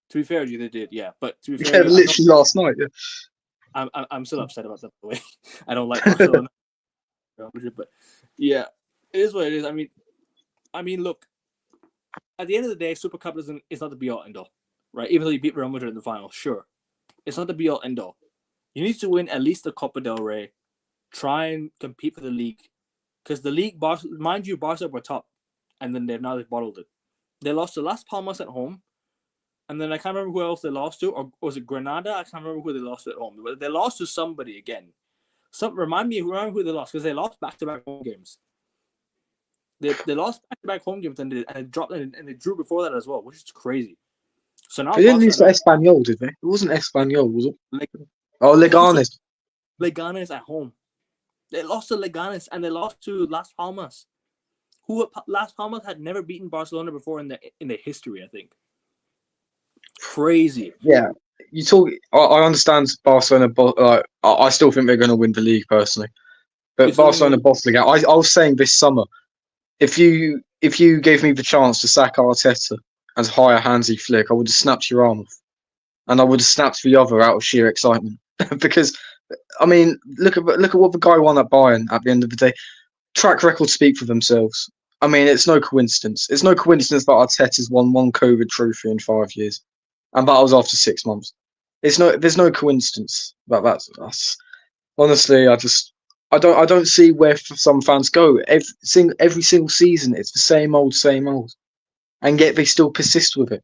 To be fair, they did, yeah. But to be fair, literally last night. Yeah. I'm still upset about that. By the way, I don't like Barcelona, but yeah, it is what it is. I mean, look. At the end of the day, Super Cup is not the be all end all, right? Even though you beat Real Madrid in the final, sure. It's not the be-all, end-all. You need to win at least the Copa del Rey. Try and compete for the league. Because the league, mind you, Barca were top. And then they've bottled it. They lost to Las Palmas at home. And then I can't remember who else they lost to. Or was it Granada? I can't remember who they lost to at home. But they lost to somebody again. Remind me who they lost. Because they lost back-to-back home games. They lost back-to-back home games and they dropped and they drew before that as well, which is crazy. So now they didn't lose to Espanyol, did they? It wasn't Espanyol, was it? Leganes. Leganes at home. They lost to Leganes and they lost to Las Palmas. Las Palmas had never beaten Barcelona before in the history, I think. Crazy. Yeah, you talk. I understand Barcelona, but I still think they're going to win the league personally. But It's only Barcelona bottling out. I was saying this summer, if you gave me the chance to sack Arteta and hire Hansi Flick, I would have snapped your arm off, and I would have snapped the other out of sheer excitement. Because I mean, look at what the guy won at Bayern. At the end of the day, track records speak for themselves. I mean, it's no coincidence. It's no coincidence that Arteta's won one COVID trophy in 5 years, and that was after 6 months. There's no coincidence about that. That's honestly, I don't see where some fans go. Every single season, it's the same old, and yet they still persist with it.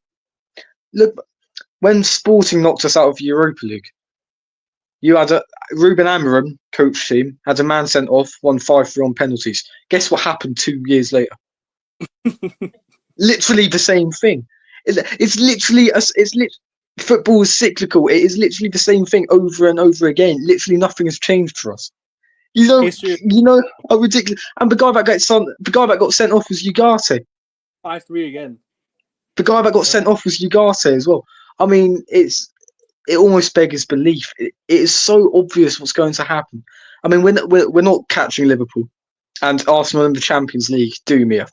Look, when Sporting knocked us out of the Europa League, you had Ruben Amorim, coach team, had a man sent off, won 5-3 on penalties. Guess what happened 2 years later? Literally the same thing. It's literally football is cyclical. It is literally the same thing over and over again. Literally nothing has changed for us. You know how ridiculous. And the guy that got sent off was Ugarte. 5-3 again. The guy that got sent off was Ugarte as well. I mean, it almost beggars belief. It is so obvious what's going to happen. I mean, we're not catching Liverpool, and Arsenal in the Champions League. Do me a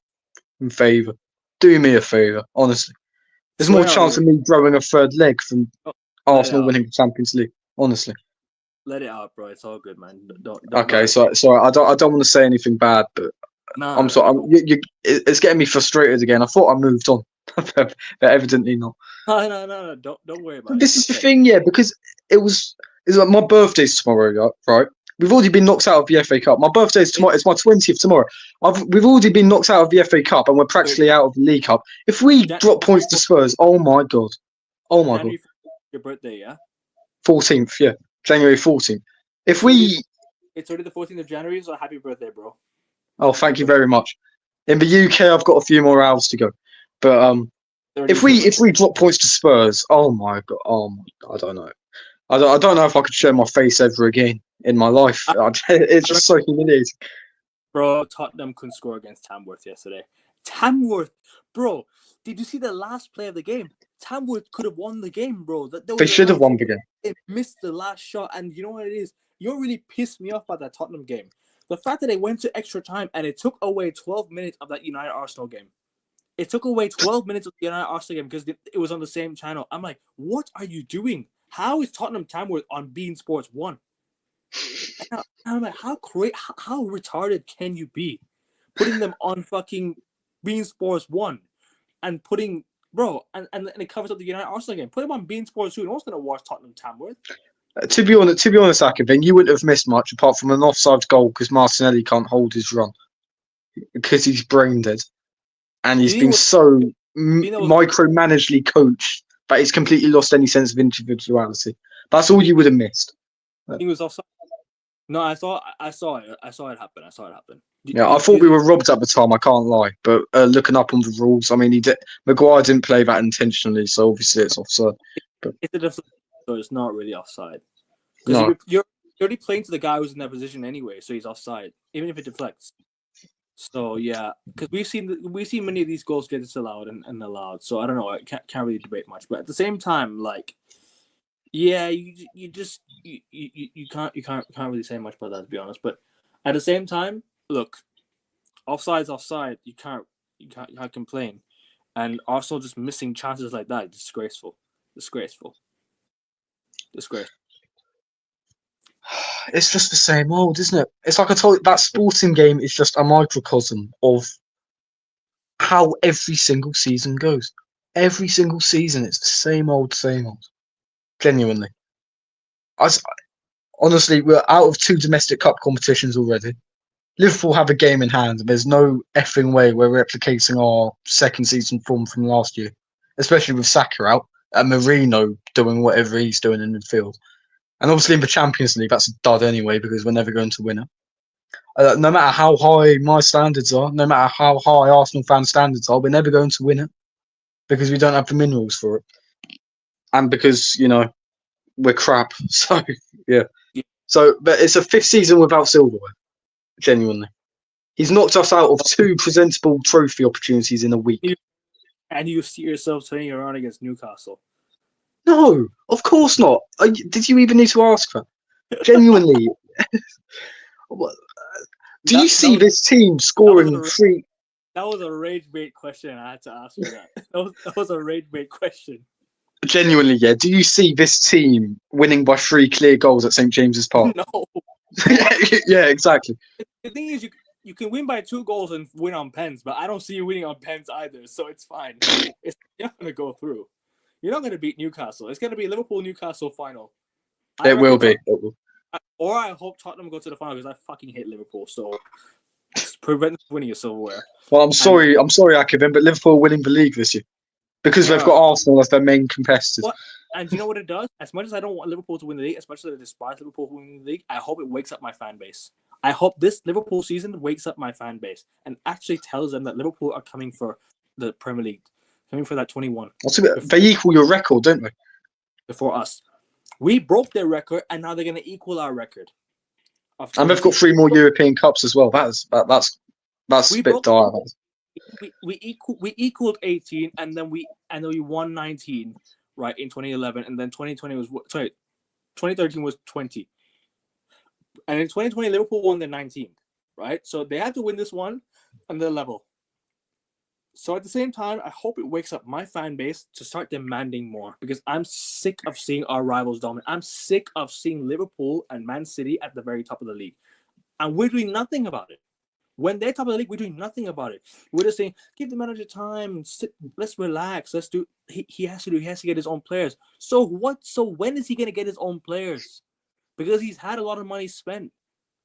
favour. Do me a favour, honestly. There's more chance of me growing a third leg from Arsenal winning the Champions League. Honestly. Let it out, bro. It's all good, man. Don't okay, so I don't want to say anything bad, but I'm sorry. It's getting me frustrated again. I thought I moved on, but evidently not. No. Don't worry about it. This is the thing, yeah, because it's like my birthday's tomorrow, right? We've already been knocked out of the FA Cup. My birthday's tomorrow. It's my 20th tomorrow. We've already been knocked out of the FA Cup, and we're practically out of the League Cup. If we drop points to Spurs, oh my god, January, your birthday, yeah. 14th, yeah, January 14th. If we, it's already the 14th of January, so happy birthday, bro. Oh, thank you very much. In the UK, I've got a few more hours to go, but if we drop points to Spurs, oh my god, I don't know. I don't know if I could show my face ever again in my life. It's just so humiliating. Bro, Tottenham couldn't score against Tamworth yesterday. Tamworth, bro, did you see the last play of the game? Tamworth could have won the game, bro. They should have won the game. They missed the last shot, and you know what it is? You know what really pissed me off about that Tottenham game? The fact that they went to extra time and it took away 12 minutes of that United-Arsenal game. It took away 12 minutes of the United-Arsenal game because it was on the same channel. I'm like, what are you doing? How is Tottenham Tamworth on beIN Sports 1? And I'm like, how retarded can you be? Putting them on fucking beIN Sports 1 and putting, bro, and it covers up the United-Arsenal game. Put them on beIN Sports 2. No one's going to watch Tottenham Tamworth. To be honest, Akavin, you wouldn't have missed much apart from an offside goal because Martinelli can't hold his run because he's brain dead. And he's been so micromanagedly coached that he's completely lost any sense of individuality. That's all you would have missed. He was offside. No, I saw it happen. I thought we were robbed at the time. I can't lie, but looking up on the rules, I mean, Maguire didn't play that intentionally, so obviously it's offside. But it's a different, so it's not really offside. No. You're already playing to the guy who's in that position anyway, so he's offside, even if it deflects. So yeah, because we've seen many of these goals get disallowed and allowed. So I don't know. I can't really debate much, but at the same time, like, yeah, you can't really say much about that, to be honest. But at the same time, look, offside's offside. You can't complain. And Arsenal just missing chances like that, disgraceful. It's just the same old, isn't it? It's like I told you, that Sporting game is just a microcosm of how every single season goes. Every single season, it's the same old. Genuinely. Honestly, we're out of 2 domestic cup competitions already. Liverpool have a game in hand, and there's no effing way we're replicating our second season form from last year, especially with Saka out and Marino doing whatever he's doing in midfield. And obviously in the Champions League, that's a dud anyway because we're never going to win it. No matter how high my standards are, no matter how high Arsenal fan standards are, we're never going to win it because we don't have the minerals for it. And because, we're crap. So, yeah. So, but it's a 5th season without silverware. Genuinely. He's knocked us out of 2 presentable trophy opportunities in a week. And you see yourself turning around against Newcastle. No, of course not. Did you even need to ask that? Genuinely. Do you see this team scoring a- three? That was a rage bait question. I had to ask you that. That was a rage bait question. Genuinely, yeah. Do you see this team winning by 3 clear goals at St James's Park? No. Yeah, exactly. The thing is, you can win by 2 goals and win on pens, but I don't see you winning on pens either, so it's fine. It's not going to go through. You're not going to beat Newcastle. It's going to be Liverpool-Newcastle final. It will be. Or I hope Tottenham go to the final because I fucking hate Liverpool, so prevent winning a silverware. Well, I'm sorry, Akivin, but Liverpool are winning the league this year because they've got Arsenal as their main competitors. What? And do you know what it does? As much as I don't want Liverpool to win the league, as much as I despise Liverpool winning the league, I hope it wakes up my fan base. I hope this Liverpool season wakes up my fan base and actually tells them that Liverpool are coming for the Premier League, coming for that 21. They equal your record, don't they? Before us. We broke their record, and now they're going to equal our record. And they've got 3 more European Cups as well. That's a bit dire. We equaled 18, and then we won 19, right, in 2011, and then 2013 was 20. And in 2020, Liverpool won their 19th, right? So they had to win this one, and they're level. So at the same time, I hope it wakes up my fan base to start demanding more because I'm sick of seeing our rivals dominate. I'm sick of seeing Liverpool and Man City at the very top of the league. And we're doing nothing about it. When they're top of the league, we're doing nothing about it. We're just saying, give the manager time, let's relax, let's do he has to get his own players. So what? So when is he gonna get his own players? Because he's had a lot of money spent.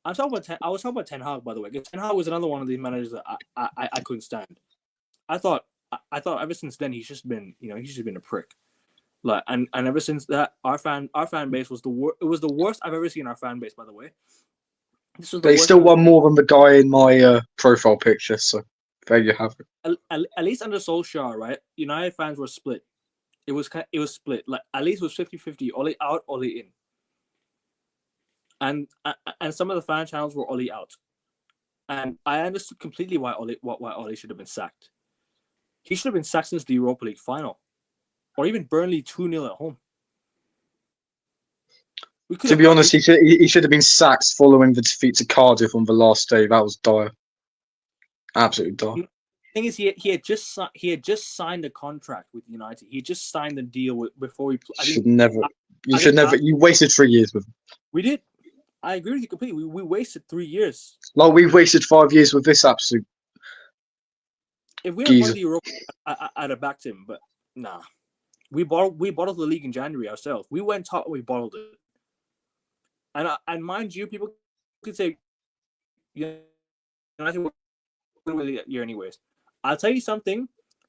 I was talking about Ten Hag, by the way. Ten Hag was another one of these managers that I couldn't stand. I thought ever since then he's just been a prick. Like and ever since that our fan base was it was the worst I've ever seen our fan base, by the way. They still won more than the guy in my profile picture, so there you have it. At least under Solskjaer, right? United fans were split. It was split. Like at least it was 50-50, Ole out, Ole in. And some of the fan channels were Ole out. And I understood completely why Ole should have been sacked. He should have been sacked since the Europa League final. Or even Burnley 2-0 at home. To be honest, he should have been sacked following the defeat to Cardiff on the last day. That was dire. Absolutely dire. The thing is, he had just signed a contract with United. He just signed the deal before he. You wasted 3 years with him. We did. I agree with you completely. We wasted 3 years. Like we've wasted 5 years with this absolute. If we had won the Europa, I'd have backed him, but nah. We bottled the league in January ourselves. We went top and we bottled it. And mind you, people could say, United won the year anyways. I'll tell you something.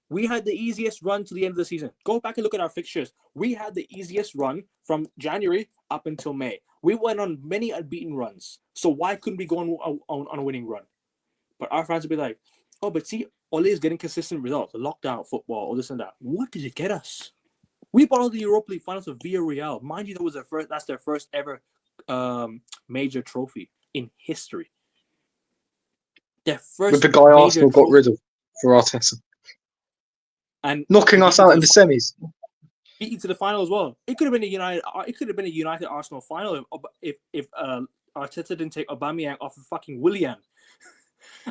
We had the easiest run to the end of the season. Go back and look at our fixtures. We had the easiest run from January up until May. We went on many unbeaten runs. So why couldn't we go on a winning run? But our fans would be like, oh, but see, Ole is getting consistent results. Lockdown football, all this and that. What did it get us? We bottled the Europa League finals with Villarreal. Mind you, that's their first ever major trophy in history. Their first with the guy Arsenal got rid of for Arteta. And knocking us out in the semis. Beating to the final as well. It could have been a United Arsenal final if Arteta didn't take Aubameyang off of fucking Willian.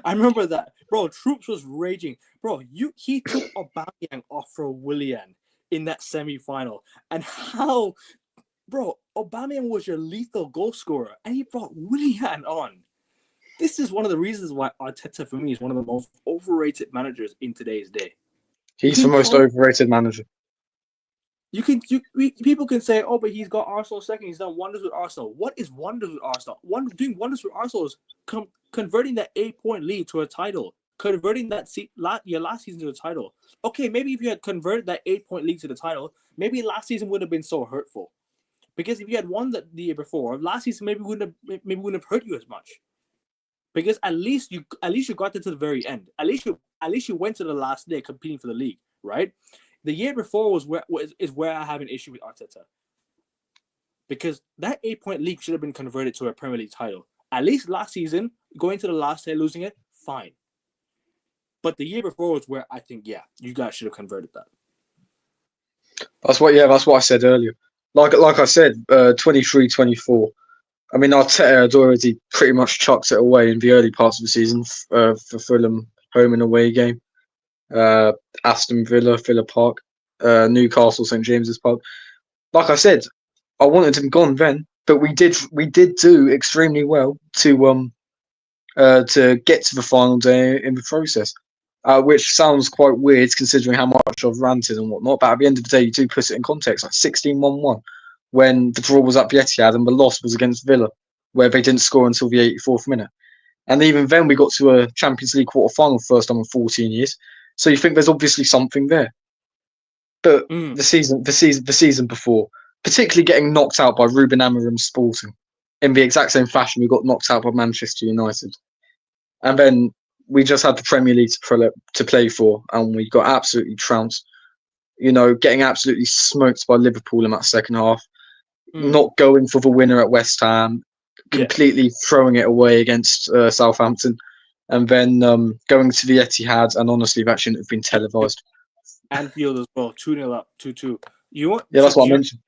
I remember that, bro. Troops was raging, bro. He took Aubameyang off for Willian in that semi-final, and how, bro, Aubameyang was your lethal goal scorer, and he brought Willian on. This is one of the reasons why Arteta, for me, is one of the most overrated managers in today's day. He's the most overrated manager. People can say, oh, but he's got Arsenal second. He's done wonders with Arsenal. What is wonders with Arsenal? Doing wonders with Arsenal is converting that 8-point lead to a title. Converting that your last season to a title. Okay, maybe if you had converted that 8-point lead to the title, maybe last season wouldn't have been so hurtful. Because if you had won the year before, last season maybe wouldn't have hurt you as much. Because at least you got to the very end. At least you went to the last day competing for the league, right? The year before is where I have an issue with Arteta. Because that 8-point league should have been converted to a Premier League title. At least last season, going to the last day, losing it, fine. But the year before was where I think, yeah, you guys should have converted that. That's what I said earlier. Like I said, 23-24, I mean, Arteta had already pretty much chucked it away in the early parts of the season for Fulham home and away game. uh, Aston Villa, Villa Park, Newcastle, St James's Park. Like I said, I wanted him gone then, but we did do extremely well to get to the final day in the process. Which sounds quite weird considering how much I've ranted and whatnot, but at the end of the day, you do put it in context. Like 16-1-1 when the draw was at the Etihad and the loss was against Villa, where they didn't score until the 84th minute. And even then, we got to a Champions League quarter final first time in 14 years. So you think there's obviously something there. But the season before, particularly getting knocked out by Ruben Amorim's Sporting, in the exact same fashion, we got knocked out by Manchester United, and then we just had the Premier League to play for, and we got absolutely trounced. You know, getting absolutely smoked by Liverpool in that second half, not going for the winner at West Ham, completely throwing it away against Southampton, and then going to the Etihad, and honestly, that shouldn't have been televised. Anfield as well, 2-0 up, 2-2. Yeah, that's what I mentioned.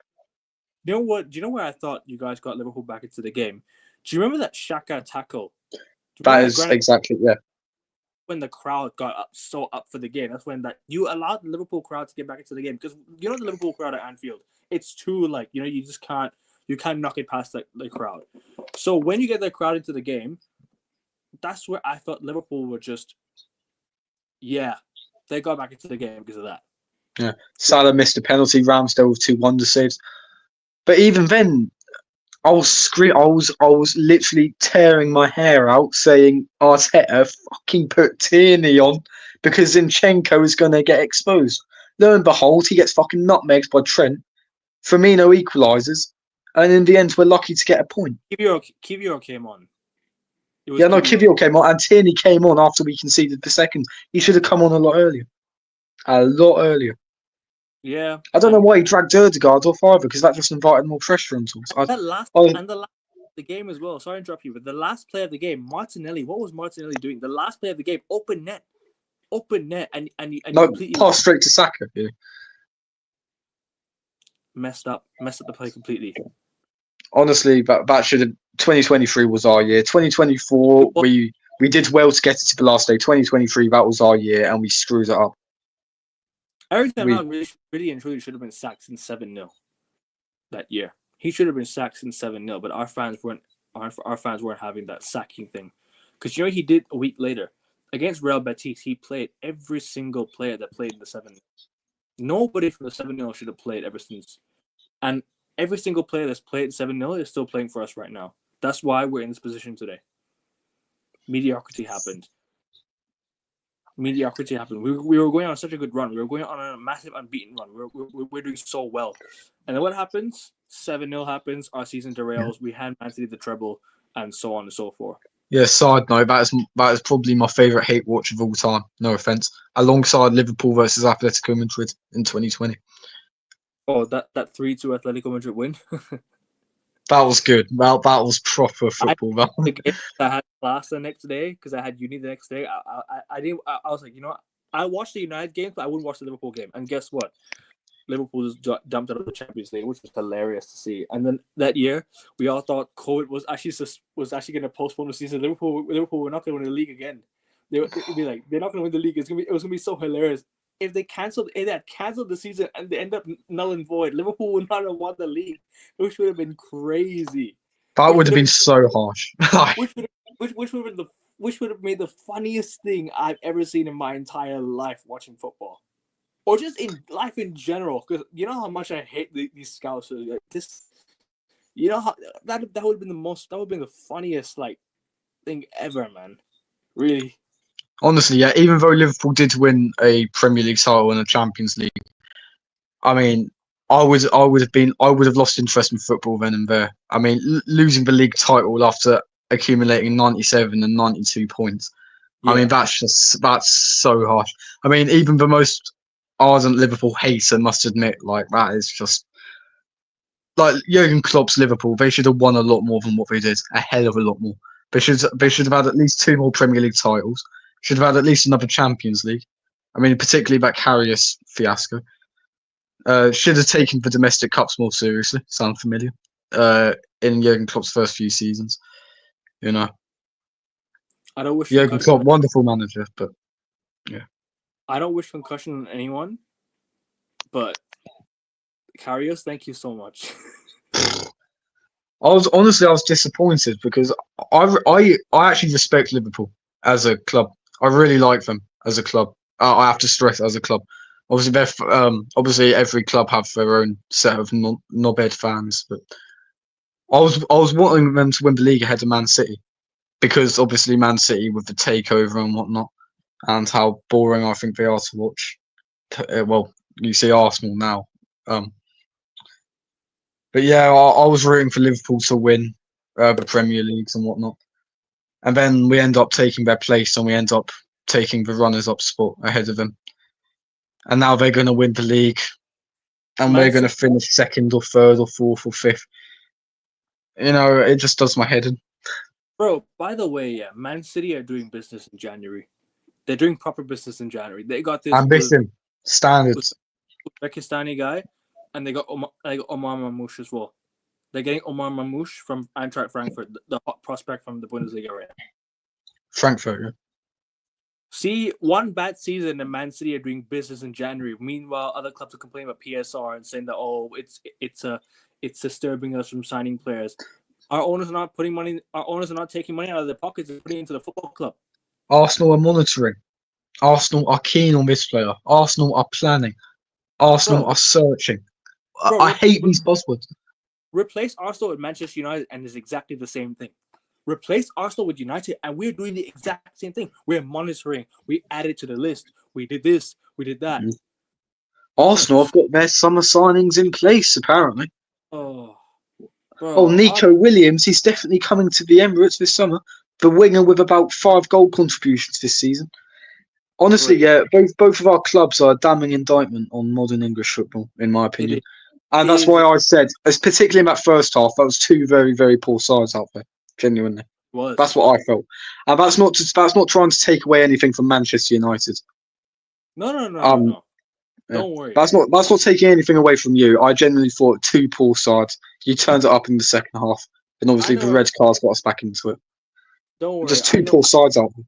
You know what? Do you know where I thought you guys got Liverpool back into the game? Do you remember that Xhaka tackle? That is exactly, yeah. When the crowd got up for the game, that's when you allowed the Liverpool crowd to get back into the game, because you know the Liverpool crowd at Anfield, it's too you just can't knock it past the crowd. So when you get the crowd into the game, that's where I thought Liverpool were just, they got back into the game because of that. Yeah, Salah missed a penalty. Ramsdale with 2 wonder saves. But even then, I was literally tearing my hair out, saying Arteta fucking put Tierney on because Zinchenko is going to get exposed. Lo and behold, he gets fucking nutmegged by Trent. Firmino equalises, and in the end, we're lucky to get a point. Kivior came on. Kivior came on, and Tierney came on after we conceded the second. He should have come on a lot earlier. Yeah. I don't know why he dragged Ødegaard off either, because that just invited more pressure onto us. The last the game as well. Sorry to interrupt you, but the last play of the game, Martinelli. What was Martinelli doing? The last play of the game, open net, and you completely pass straight to Saka. Yeah. Messed up the play completely. Honestly, that should have. 2023 was our year. 2024, we did well to get it to the last day. 2023, that was our year, and we screwed it up. Eric Ten Hag really and truly should have been sacked since 7-0 that year. He should have been sacked since 7-0, but our fans weren't having that sacking thing. Because you know what he did a week later? Against Real Betis, he played every single player that played in the 7-0. Nobody from the 7-0 should have played ever since. And every single player that's played 7-0 is still playing for us right now. That's why we're in this position today. Mediocrity happened. We were going on such a good run. We were going on a massive unbeaten run. We're doing so well. And then what happens? 7-0 happens. Our season derails. We hand Man City the treble, and so on and so forth. Yeah, side note, that is probably my favourite hate watch of all time. No offence. Alongside Liverpool versus Atletico Madrid in 2020. Oh, that 3-2 Atletico Madrid win. That was good. Well, that was proper football. I had class the next day because I had uni the next day. I was like, you know what? I watched the United game, but I wouldn't watch the Liverpool game. And guess what? Liverpool just dumped out of the Champions League, which was hilarious to see. And then that year, we all thought COVID was actually going to postpone the season. Liverpool were not going to win the league again. It'd be like, they're not going to win the league. It was going to be so hilarious. If they had canceled the season and they end up null and void, Liverpool would not have won the league, which would have been crazy. That would have been so harsh. which would have made the funniest thing I've ever seen in my entire life watching football, or just in life in general. Because you know how much I hate these scouts. Like this, you know how that would have been the funniest thing ever, man. Really. Honestly, yeah. Even though Liverpool did win a Premier League title and a Champions League, I mean, I would have lost interest in football then and there. I mean, losing the league title after accumulating 97 and 92 points. Yeah. I mean, that's so harsh. I mean, even the most ardent Liverpool hater must admit, that is just Jurgen Klopp's Liverpool. They should have won a lot more than what they did. A hell of a lot more. They should have had at least 2 more Premier League titles. Should have had at least another Champions League. I mean, particularly that Karius fiasco. Should have taken the domestic cups more seriously. Sound familiar? in Jurgen Klopp's first few seasons. You know, I don't wish Jurgen concussion. Klopp, wonderful manager, but I don't wish concussion on anyone, but Karius, thank you so much. I was disappointed because I actually respect Liverpool as a club. I really like them as a club. I have to stress as a club. Obviously, obviously every club have their own set of knobhead fans, but I was wanting them to win the league ahead of Man City because obviously Man City with the takeover and whatnot, and how boring I think they are to watch. Well, you see Arsenal now. But yeah, I was rooting for Liverpool to win the Premier Leagues and whatnot. And then we end up taking their place and we end up taking the runners-up spot ahead of them. And now they're going to win the league and we're Man going to City, finish second or third or fourth or fifth. You know, it just does my head in. bro. By the way, yeah, Man City are doing business in January. They're doing proper business in January. They got this Ambition, standards. Uzbekistani guy, and they got Omar Mamouche as well. They're getting Omar Mamouche from Eintracht Frankfurt, the hot prospect from the Bundesliga right now. Frankfurt, yeah. See, one bad season and Man City are doing business in January. Meanwhile, other clubs are complaining about PSR and saying that it's disturbing us from signing players. Our owners are not putting money. Our owners are not taking money out of their pockets and putting it into the football club. Arsenal are monitoring. Arsenal are keen on this player. Arsenal are planning. Arsenal Bro, are searching. bro, I hate these buzzwords. replace Arsenal with Manchester United, and it's exactly the same thing. Replace Arsenal with United, and we're doing the exact same thing. We're monitoring. We added to the list. We did this. We did that. Arsenal have got their summer signings in place, apparently. Oh, bro. Oh, Nico Williams, he's definitely coming to the Emirates this summer. The winger with about 5 goal contributions this season. Honestly, yeah, both of our clubs are a damning indictment on modern English football, in my opinion. And that's why I said, particularly in that first half, that was 2 very, very poor sides out there. Genuinely, that's what I felt. And that's not trying to take away anything from Manchester United. No. Don't worry. That's not taking anything away from you. I genuinely thought 2 poor sides. You turned it up in the second half, and obviously the red cards got us back into it. Don't worry. Just 2 poor sides out there.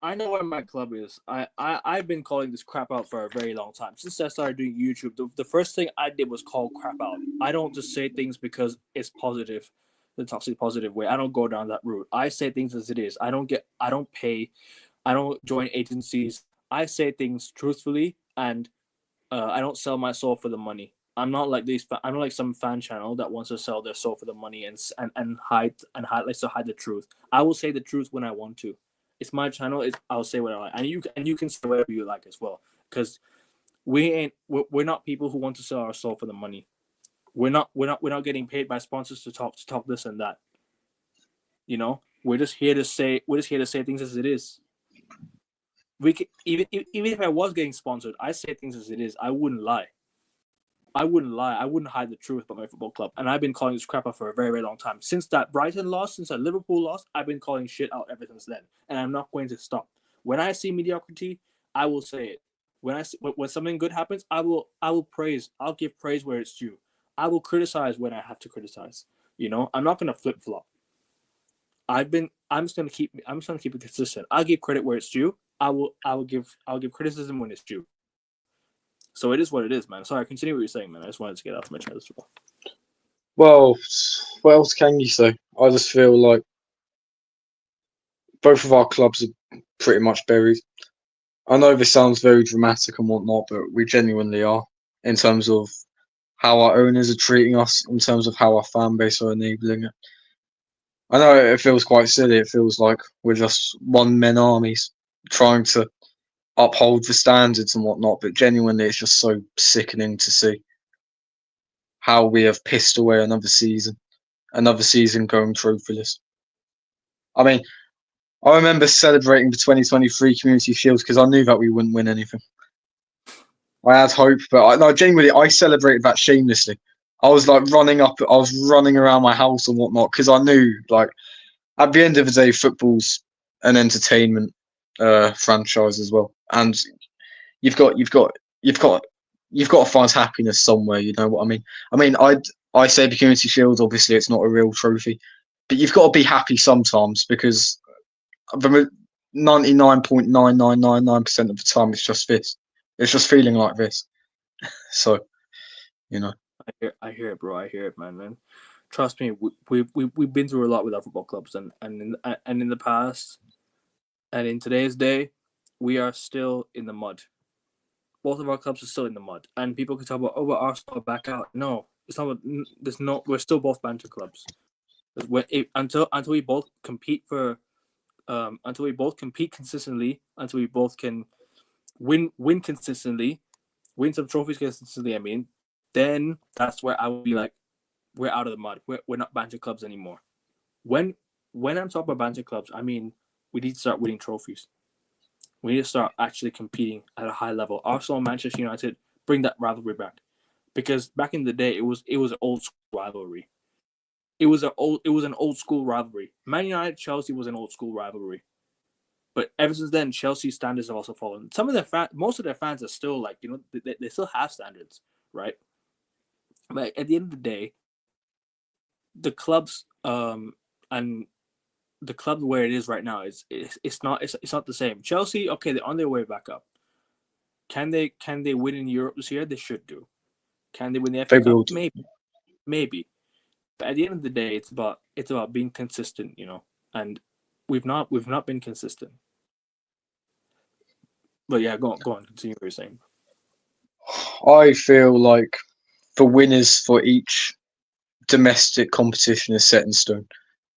I know where my club is. I've been calling this crap out for a very long time. Since I started doing YouTube, the first thing I did was call crap out. I don't just say things because it's positive, the toxic positive way. I don't go down that route. I say things as it is. I don't pay, I don't join agencies. I say things truthfully, and I don't sell my soul for the money. I'm not like these. I'm not like some fan channel that wants to sell their soul for the money and hide likes to hide the truth. I will say the truth when I want to. It's my channel. I'll say what I like, and you can say whatever you like as well. Because we're not people who want to sell our soul for the money. We're not getting paid by sponsors to talk this and that. You know, we're just here to say things as it is. We can, even if I was getting sponsored, I say things as it is. I wouldn't lie. I wouldn't hide the truth about my football club. And I've been calling this crap out for a very, very long time. Since that Brighton loss, since that Liverpool loss, I've been calling shit out ever since then. And I'm not going to stop. When I see mediocrity, I will say it. When something good happens, I will praise. I'll give praise where it's due. I will criticize when I have to criticize. You know, I'm not gonna flip flop. I'm just gonna keep it consistent. I'll give credit where it's due. I'll give criticism when it's due. So it is what it is, man. Sorry, continue what you're saying, man. I just wanted to get off my chest as well. Well, what else can you say? I just feel like both of our clubs are pretty much buried. I know this sounds very dramatic and whatnot, but we genuinely are in terms of how our owners are treating us, in terms of how our fan base are enabling it. I know it feels quite silly. It feels like we're just one-man armies trying to uphold the standards and whatnot, but genuinely it's just so sickening to see how we have pissed away another season going trophyless. I mean, I remember celebrating the 2023 Community Shield because I knew that we wouldn't win anything. I had hope, but genuinely I celebrated that shamelessly. I was running around my house and whatnot because I knew, like, at the end of the day, football's an entertainment franchise as well, and you've got to find happiness somewhere. You know what I mean? I I say the Community Shield, obviously it's not a real trophy, but you've got to be happy sometimes because the 99.9999% of the time it's just this. It's just feeling like this. So, you know. I hear it, bro. I hear it, man. And trust me, we've been through a lot with our football clubs, and in the past, and in today's day, we are still in the mud. Both of our clubs are still in the mud, and people can talk about, oh, but Arsenal are back out. No, it's not. There's no. We're still both banter clubs. Until we both compete for, until we both compete consistently, until we both can win consistently, win some trophies consistently. I mean, then that's where I would be like, we're out of the mud. We're not banter clubs anymore. When I'm talking about banter clubs, I mean we need to start winning trophies. We need to start actually competing at a high level. Arsenal and Manchester United bring that rivalry back, because back in the day it was an old school rivalry. It was an old school rivalry. Man United Chelsea was an old school rivalry, but ever since then Chelsea's standards have also fallen. Some of most of their fans are still like, they still have standards, right? But at the end of the day, the clubs and the club where it is right now it's not the same. Chelsea, okay, they're on their way back up. Can they win in Europe this year? They should do. Can they win the FA Cup? Maybe. But at the end of the day, it's about being consistent, and we've not been consistent. But yeah, go on, continue what you're saying. I feel like the winners for each domestic competition is set in stone.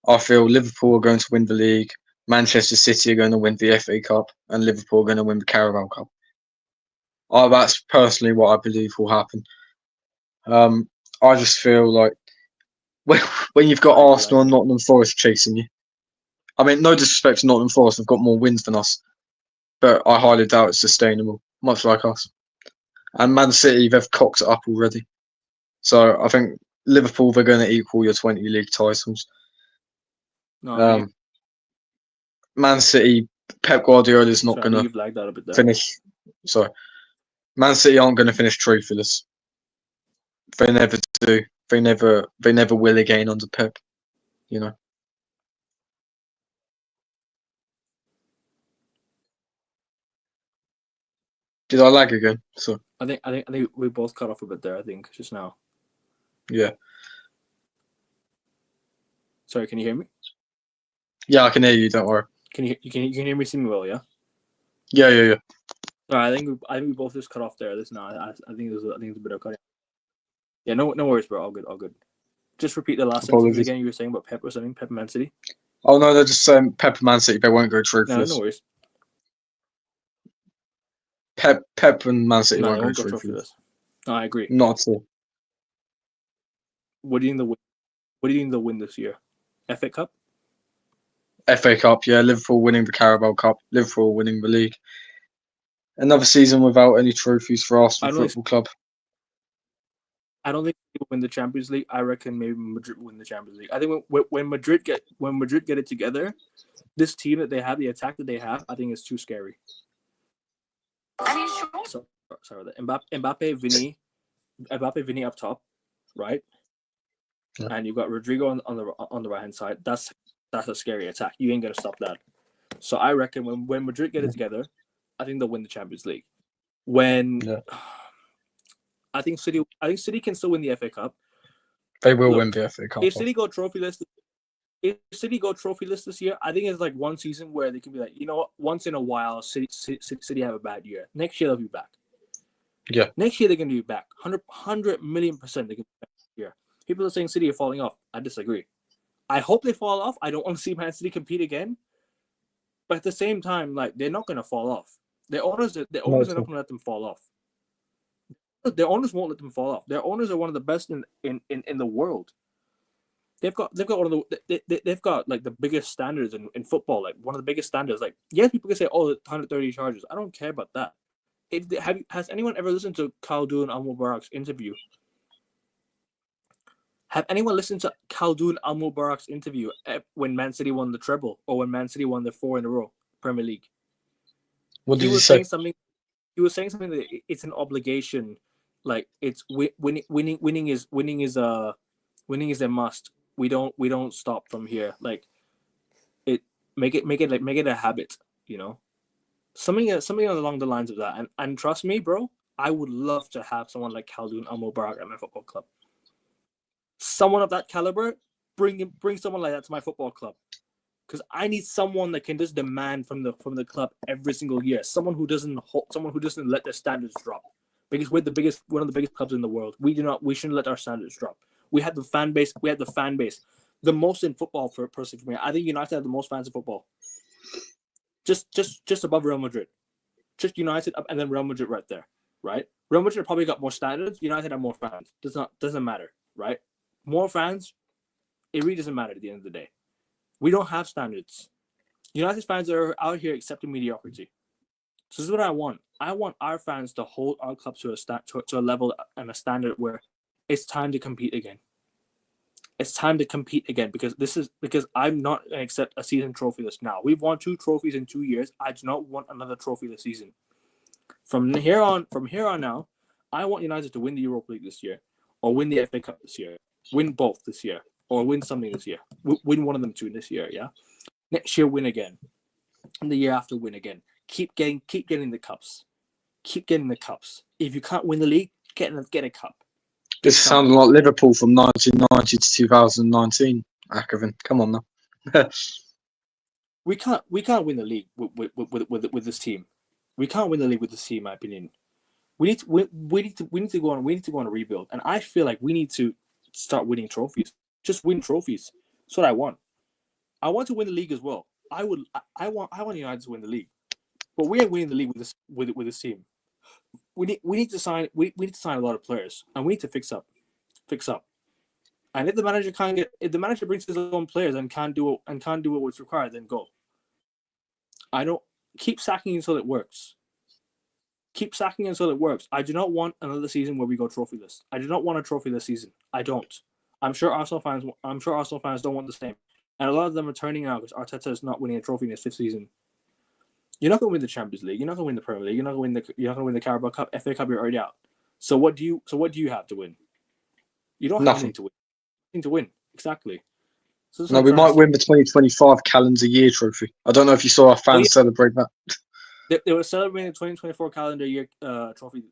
I feel Liverpool are going to win the league, Manchester City are going to win the FA Cup, and Liverpool are going to win the Carabao Cup. That's personally what I believe will happen. I just feel like when you've got Arsenal and Nottingham Forest chasing you, I mean, no disrespect to Nottingham Forest, they've got more wins than us, but I highly doubt it's sustainable, much like us. And Man City, they've cocked it up already. So I think Liverpool, they're going to equal your 20 league titles. Man City, Pep Guardiola is not going to finish. Sorry, Man City aren't going to finish trophyless. They never do. They never will again under Pep. Did I lag again? So I think we both cut off a bit there. I think just now. Yeah. Sorry, can you hear me? Yeah, I can hear you. Don't worry. Can you hear me? See me well? Yeah. Yeah. All right, I think we both just cut off there. Listen, I think there's a bit of cutting. Yeah, no worries, bro. All good. Just repeat the last sentence again. You were saying about Pep or something. Pep and Man City. Oh no, they're just saying Pep and Man City. They won't go trophyless. No worries. Pep and Man City won't go trophyless. No, I agree. Not at all. What do you think they'll win this year? FA Cup? FA Cup, yeah. Liverpool winning the Carabao Cup. Liverpool winning the league. Another season without any trophies for Arsenal Football Club. I don't think they will win the Champions League. I reckon maybe Madrid will win the Champions League. I think when Madrid get it together, this team that they have, the attack that they have, I think is too scary. Sorry, Mbappe, Vinny up top, right? Yeah. And you've got Rodrigo on the right hand side. That's a scary attack. You ain't gonna stop that. So I reckon when Madrid get it together, I think they'll win the Champions League. I think City can still win the FA Cup. They will win the FA Cup. If City go trophyless this year, I think it's like one season where they can be like, you know what, once in a while, City have a bad year. Next year they'll be back. Yeah. Next year they're gonna be back. 100 million % they're gonna be back this year. People are saying City are falling off. I disagree. I hope they fall off. I don't want to see Man City compete again. But at the same time, like, they're not gonna fall off. Their owners are not gonna let them fall off. Their owners won't let them fall off. Their owners are one of the best in the world. They've got like the biggest standards in football, like one of the biggest standards. Like, yes, people can say, oh, 130 charges. I don't care about that. Has anyone ever listened to Khaldoon Al-Mubarak's interview? Have anyone listened to Khaldoon Al-Mubarak's interview when Man City won the treble or when Man City won the 4 in a row Premier League? What did he say? He was saying something that it's an obligation. Like, it's winning is Winning is a must. We don't stop from here. Like it, make it a habit. You know, something along the lines of that. And trust me, bro, I would love to have someone like Khaldoon Al-Mubarak at my football club. Someone of that caliber, bring someone like that to my football club. Because I need someone that can just demand from the club every single year. Someone who doesn't let their standards drop. Because we're one of the biggest clubs in the world. We shouldn't let our standards drop. We have the fan base. The most in football for me. I think United have the most fans in football. Just above Real Madrid. Just United up and then Real Madrid right there. Right? Real Madrid probably got more standards. United have more fans. Doesn't matter, right? More fans, it really doesn't matter at the end of the day. We don't have standards. United fans are out here accepting mediocrity. So this is what I want. I want our fans to hold our club to a level and a standard where it's time to compete again. It's time to compete again because I'm not going to accept a season trophyless now. We've won 2 trophies in 2 years. I do not want another trophy this season. From here on now, I want United to win the Europa League this year, or win the FA Cup this year, win both this year, or win something this year. Win one of them 2 this year, yeah. Next year, win again, and the year after, win again. Keep getting the cups. Keep getting the cups. If you can't win the league, get a cup. This sounding like Liverpool from 1990 to 2019. Akavin, come on now. We can't win the league with this team. We can't win the league with this team, in my opinion. We need to go on a rebuild, and I feel like we need to start winning trophies. Just win trophies. That's what I want. I want to win the league as well. I want United to win the league, but we ain't winning the league with this team. We need to sign a lot of players, and we need to fix up. And if the manager brings his own players and can't do what's required, then go. I don't keep sacking until it works. Keep sacking until it works. I do not want another season where we go trophyless. I do not want a trophyless season. I don't. I'm sure Arsenal fans don't want the same. And a lot of them are turning out because Arteta is not winning a trophy in his 5th season. You're not going to win the Champions League. You're not going to win the Premier League. You're not going to win the Carabao Cup, FA Cup. You're already out. So what do you have to win? You don't have anything to win. Nothing to win. Exactly. So no, we might win the 2025 calendar year trophy. I don't know if you saw our fans celebrate that. They were celebrating the 2024 calendar year trophy.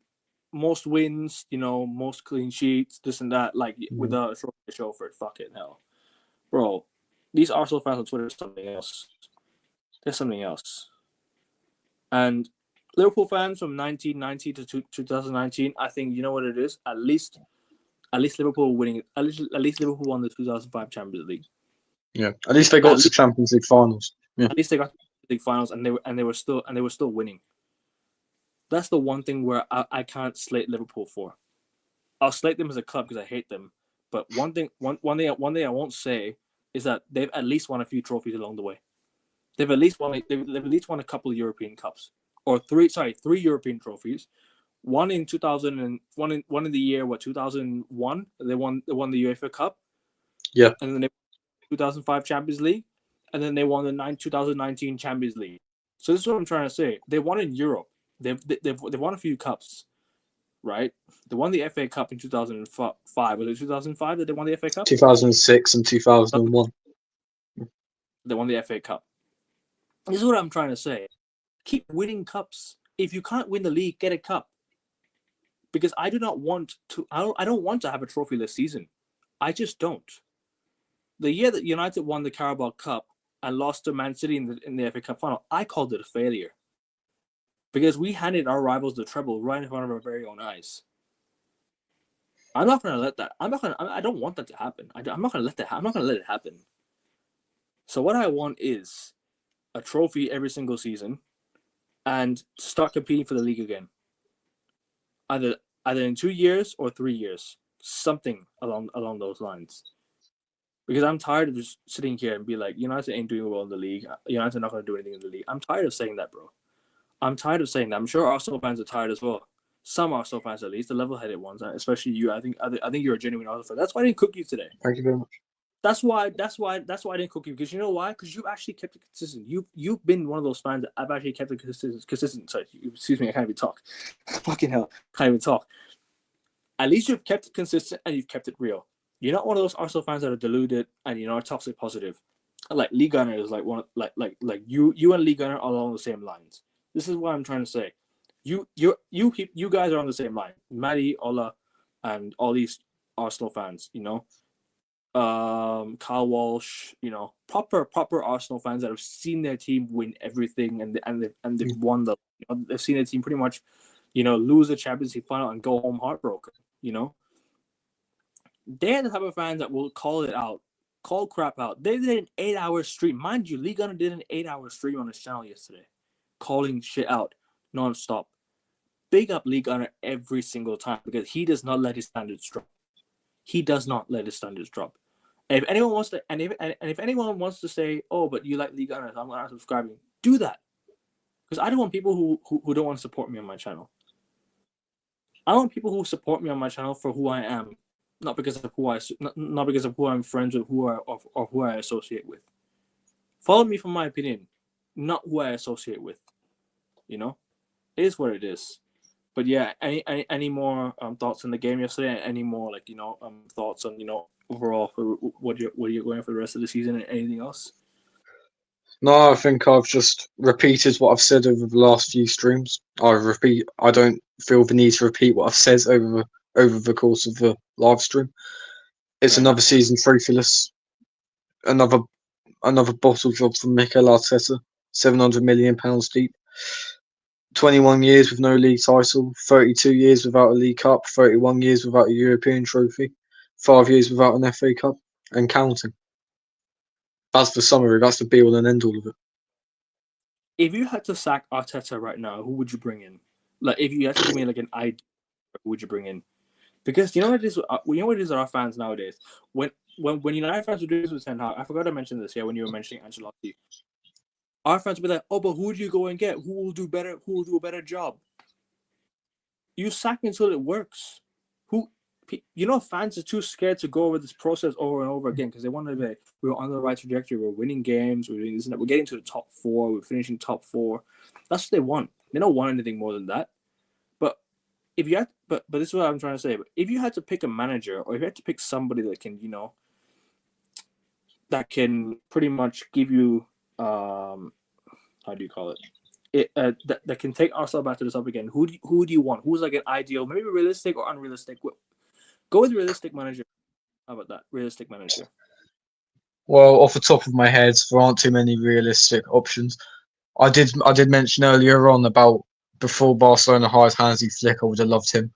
Most wins, most clean sheets, this and that. Like without a trophy to show for it. Fucking hell, bro. These Arsenal fans on Twitter are something else. They're something else. And Liverpool fans from 1990 to 2019, I think you know what it is. At least Liverpool winning. At least Liverpool won the 2005 Champions League. Yeah, at least they got to Champions League finals. Yeah. At least they got to the League finals, and they were still winning. That's the one thing where I can't slate Liverpool for. I'll slate them as a club because I hate them. But one thing I won't say is that they've at least won a few trophies along the way. They've at least won a couple of European Cups, or 3 European trophies. One in 2000 and one in the year 2001. They won the UEFA Cup. Yeah. And then they won the 2005 Champions League, and then they won the 2019 Champions League. So this is what I'm trying to say. They won in Europe. They've won a few cups, right? They won the FA Cup in 2005. Was it 2005 that they won the FA Cup? 2006 and 2001. They won the FA Cup. This is what I'm trying to say. Keep winning cups. If you can't win the league, get a cup. Because I don't want to have a trophyless season. I just don't. The year that United won the Carabao Cup and lost to Man City in the FA Cup final, I called it a failure. Because we handed our rivals the treble right in front of our very own eyes. I'm not going to let that. I don't want that to happen. I'm not going to let that. I'm not going to let it happen. So what I want is a trophy every single season, and start competing for the league again. Either in 2 years or 3 years, something along those lines. Because I'm tired of just sitting here and be like, United ain't doing well in the league. United are not going to do anything in the league. I'm tired of saying that, bro. I'm tired of saying that. I'm sure Arsenal fans are tired as well. Some Arsenal fans, at least, the level-headed ones, especially you. I think you're a genuine Arsenal fan. That's why I didn't cook you today. Thank you very much. That's why I didn't cook you, because you know why? Because you've actually kept it consistent. You've been one of those fans that I've actually kept it consistent. Sorry, excuse me, I can't even talk. Fucking hell, can't even talk. At least you've kept it consistent and you've kept it real. You're not one of those Arsenal fans that are deluded and are toxic positive. Like Lee Gunner is like one like you and Lee Gunner are along the same lines. This is what I'm trying to say. You guys are on the same line. Matty, Ola, and all these Arsenal fans. Kyle Walsh. Proper Arsenal fans that have seen their team win everything and they've won they've seen their team pretty much, lose the Champions League final and go home heartbroken. They're the type of fans that will call it out, call crap out. They did an 8-hour stream. Mind you, Lee Gunner did an 8-hour stream on his channel yesterday, calling shit out non-stop. Big up Lee Gunner every single time because he does not let his standards drop. He does not let his standards drop. And if anyone wants to, and if anyone wants to say, "Oh, but you like Lee Gunner, so I'm not subscribing," do that. Because I don't want people who don't want to support me on my channel. I want people who support me on my channel for who I am. Not because of who I'm friends with, or who I associate with. Follow me for my opinion, not who I associate with. It is what it is. But yeah, any more thoughts on the game yesterday? Any more thoughts on overall for what you're going for the rest of the season and anything else? No, I think I've just repeated what I've said over the last few streams. I don't feel the need to repeat what I've said over the course of the live stream. It's Fair another enough. season free for us. Another bottle job from Mikel Arteta, £700 million deep. 21 years with no league title, 32 years without a League Cup, 31 years without a European trophy, 5 years without an FA Cup, and counting. That's the summary. That's the be all and end all of it. If you had to sack Arteta right now, who would you bring in? Like, if you had to give me like an idea, who would you bring in? Because what it is with our fans nowadays. When United fans were doing this with Ten Hag, I forgot to mention this. Yeah, when you were mentioning Ancelotti, our fans would be like, "Oh, but who do you go and get? Who will do better? Who will do a better job?" You sack until it works. Fans are too scared to go over this process over and over again because they want to be like, we're on the right trajectory, we're winning games, we're doing this and that, we're getting to the top 4, we're finishing top 4. That's what they want. They don't want anything more than that. But if you had, but this is what I'm trying to say. But if you had to pick a manager, or if you had to pick somebody that can, that can pretty much give you, how do you call it? That can take Arsenal back to the top again. Who do you want? Who's like an ideal, maybe realistic or unrealistic? Go with realistic manager. How about that? Realistic manager. Well, off the top of my head, there aren't too many realistic options. I did mention earlier on about before Barcelona hired Hansi Flick, I would have loved him.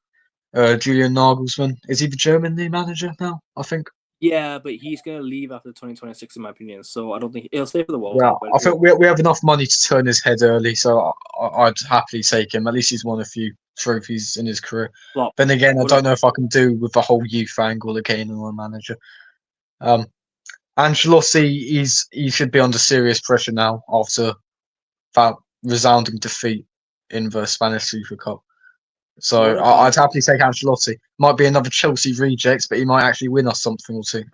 Julian Nagelsmann. Is he the German new manager now? I think. Yeah, but he's gonna leave after 2026, in my opinion. So I don't think he'll stay for the World Yeah, Cup. But I think we have enough money to turn his head early, so I'd happily take him. At least he's won a few trophies in his career. flop. Then again, I What don't know if I can do with the whole youth angle again on a manager. Ancelotti, he should be under serious pressure now after that resounding defeat in the Spanish Super Cup. So What about I'd happily take Ancelotti. Might be another Chelsea reject, but he might actually win us something or two.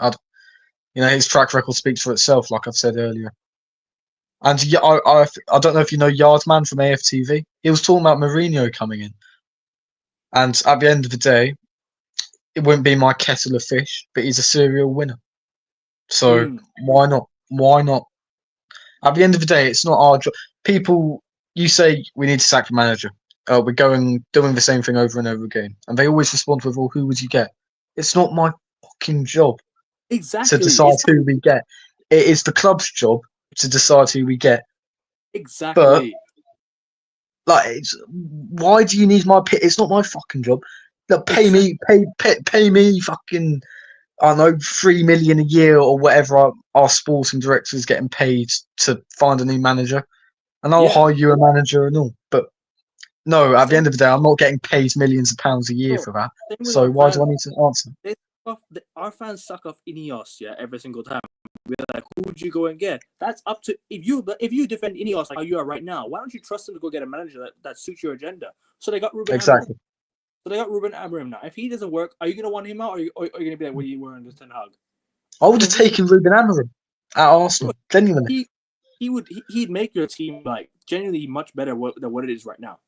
His track record speaks for itself, like I've said earlier. And yeah, I don't know if you know Yardman from AFTV. He was talking about Mourinho coming in. And at the end of the day, it wouldn't be my kettle of fish, but he's a serial winner. So why not? Why not? At the end of the day, it's not our job. People, you say we need to sack the manager. We're doing the same thing over and over again. And they always respond with, well, who would you get? It's not my fucking job exactly? to decide who we get. It is the club's job to decide who we get. Exactly. But why do you need my pit? It's not my fucking job. Look, pay me fucking, I don't know, 3 million a year or whatever our sporting director is getting paid to find a new manager, and I'll hire you a manager and all. But no, at the end of the day, I'm not getting paid millions of pounds a year for that. So why do I need to answer? Our fans suck off Ineos, every single time. We're like, who would you go and get? That's up to if you defend Ineos like how you are right now. Why don't you trust them to go get a manager that suits your agenda? So they got Ruben Amorim. So they got Ruben Amorim now. If he doesn't work, are you gonna want him out, or are you gonna be like, what are you wearing this Ten Hag? I would have taken Ruben Amorim at Arsenal. Genuinely, he'd make your team like genuinely much better than what it is right now.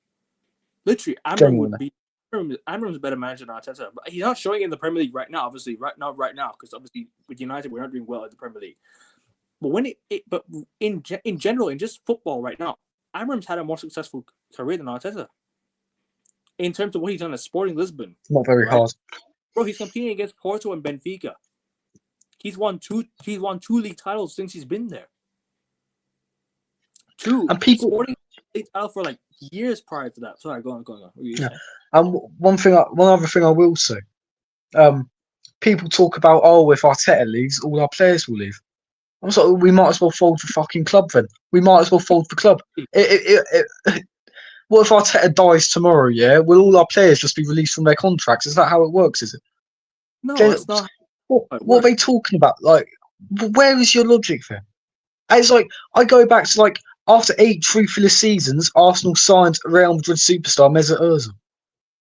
Literally, Amorim would be Amram's a better manager than Arteta, but he's not showing it in the Premier League right now. Obviously, right now, because obviously with United we're not doing well in the Premier League. But but in general, in just football right now, Amram's had a more successful career than Arteta in terms of what he's done at Sporting Lisbon. Not very hard. Bro, he's competing against Porto and Benfica. He's won two league titles since he's been there. And people, Sporting league title for like years prior to that. Sorry, go on. yeah. And one other thing I will say, people talk about, oh, if Arteta leaves, all our players will leave. I'm sorry, we might as well fold the fucking club then. We might as well fold the club. What if Arteta dies tomorrow? Yeah, will all our players just be released from their contracts? Is that how it works? Is it? No, it's not. What are they talking about? Like, where is your logic there? And it's like I go back to like after 8 truthfully seasons, Arsenal signed Real Madrid superstar Mesut Ozil.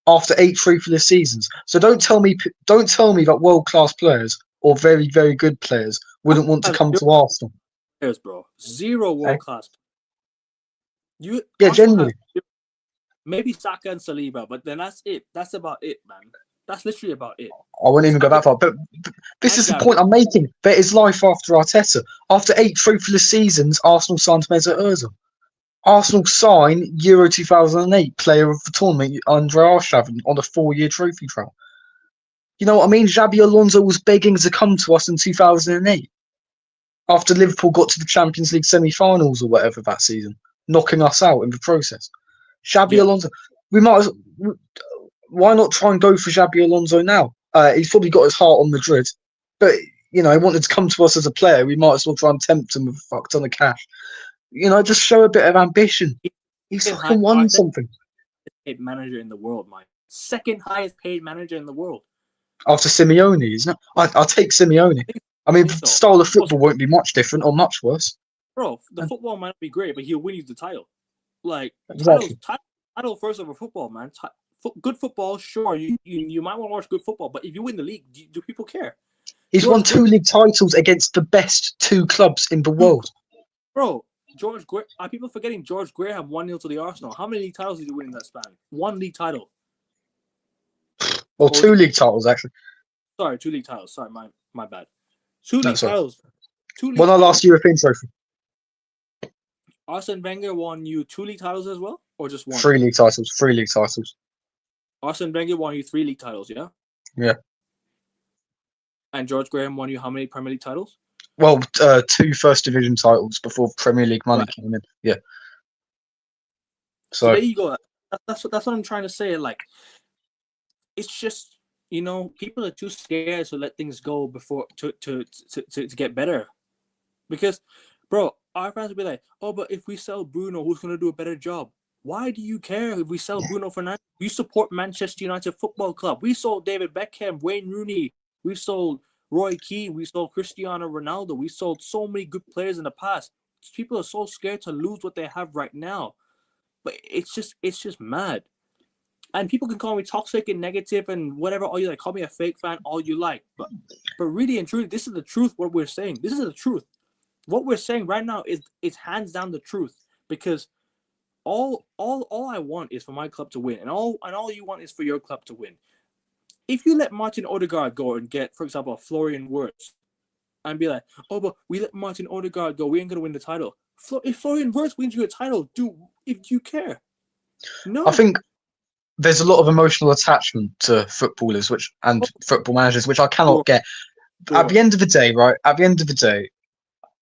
After 8 truthfully seasons, so don't tell me that world-class players or very, very good players wouldn't want to come to Arsenal. Players, bro, zero world-class. Genuinely. Maybe Saka and Saliba, but then that's it. That's about it, man. That's literally about it. I wouldn't even go that far. But this is the point I'm making. There is life after Arteta. After 8 truthfully seasons, Arsenal signed Mesut Ozil. Arsenal signed Euro 2008 player of the tournament, Andre Arshavin, on a 4-year trophy trail. You know what I mean? Xabi Alonso was begging to come to us in 2008 after Liverpool got to the Champions League semi-finals or whatever that season, knocking us out in the process. Xabi Alonso, why not try and go for Xabi Alonso now? He's probably got his heart on Madrid, but you know, he wanted to come to us as a player. We might as well try and tempt him with a fuck ton of cash. You know, just show a bit of ambition. He's fucking won something. Paid manager in the world, Mike. Second highest paid manager in the world. After Simeone, isn't it? I'll take Simeone. I mean, the style of football won't be much different or much worse. Bro, the football might not be great, but he'll win you the title. Like, exactly. title first over football, man. Good football, sure. You might want to watch good football, but if you win the league, do people care? He's won 2 league titles against the best 2 clubs in the world. Bro, are people forgetting George Graham 1-0 to the Arsenal? How many league titles did he win in that span? 1 league title. Well, 2 league titles, actually. Sorry, 2 league titles. Sorry, my bad. 2 league titles. Won our last European trophy. Arsene Wenger won you 2 league titles as well? Or just 1? 3 league titles. 3 league titles. Arsene Wenger won you 3 league titles, yeah? Yeah. And George Graham won you how many Premier League titles? Well, 2 first division titles before Premier League money came in. Yeah. So there you go. That's what I'm trying to say. Like, it's just, you know, people are too scared to let things go before to get better. Because, bro, our fans will be like, oh, but if we sell Bruno, who's going to do a better job? Why do you care if we sell Bruno Fernandes? We support Manchester United Football Club. We sold David Beckham, Wayne Rooney. We sold Roy Keane. We sold Cristiano Ronaldo. We sold so many good players in the past. People are so scared to lose what they have right now. But it's just mad. And people can call me toxic and negative and whatever, all you like. Call me a fake fan, all you like. But really and truly, this is the truth, what we're saying. This is the truth. What we're saying right now is hands down the truth. Because all I want is for my club to win. And all you want is for your club to win. If you let Martin Odegaard go and get, for example, Florian Wirtz, and be like, oh, but we let Martin Odegaard go, we ain't going to win the title. If Florian Wirtz wins you a title, do you care? No. I think there's a lot of emotional attachment to footballers and football managers, which I cannot get. Sure. At the end of the day, right? At the end of the day,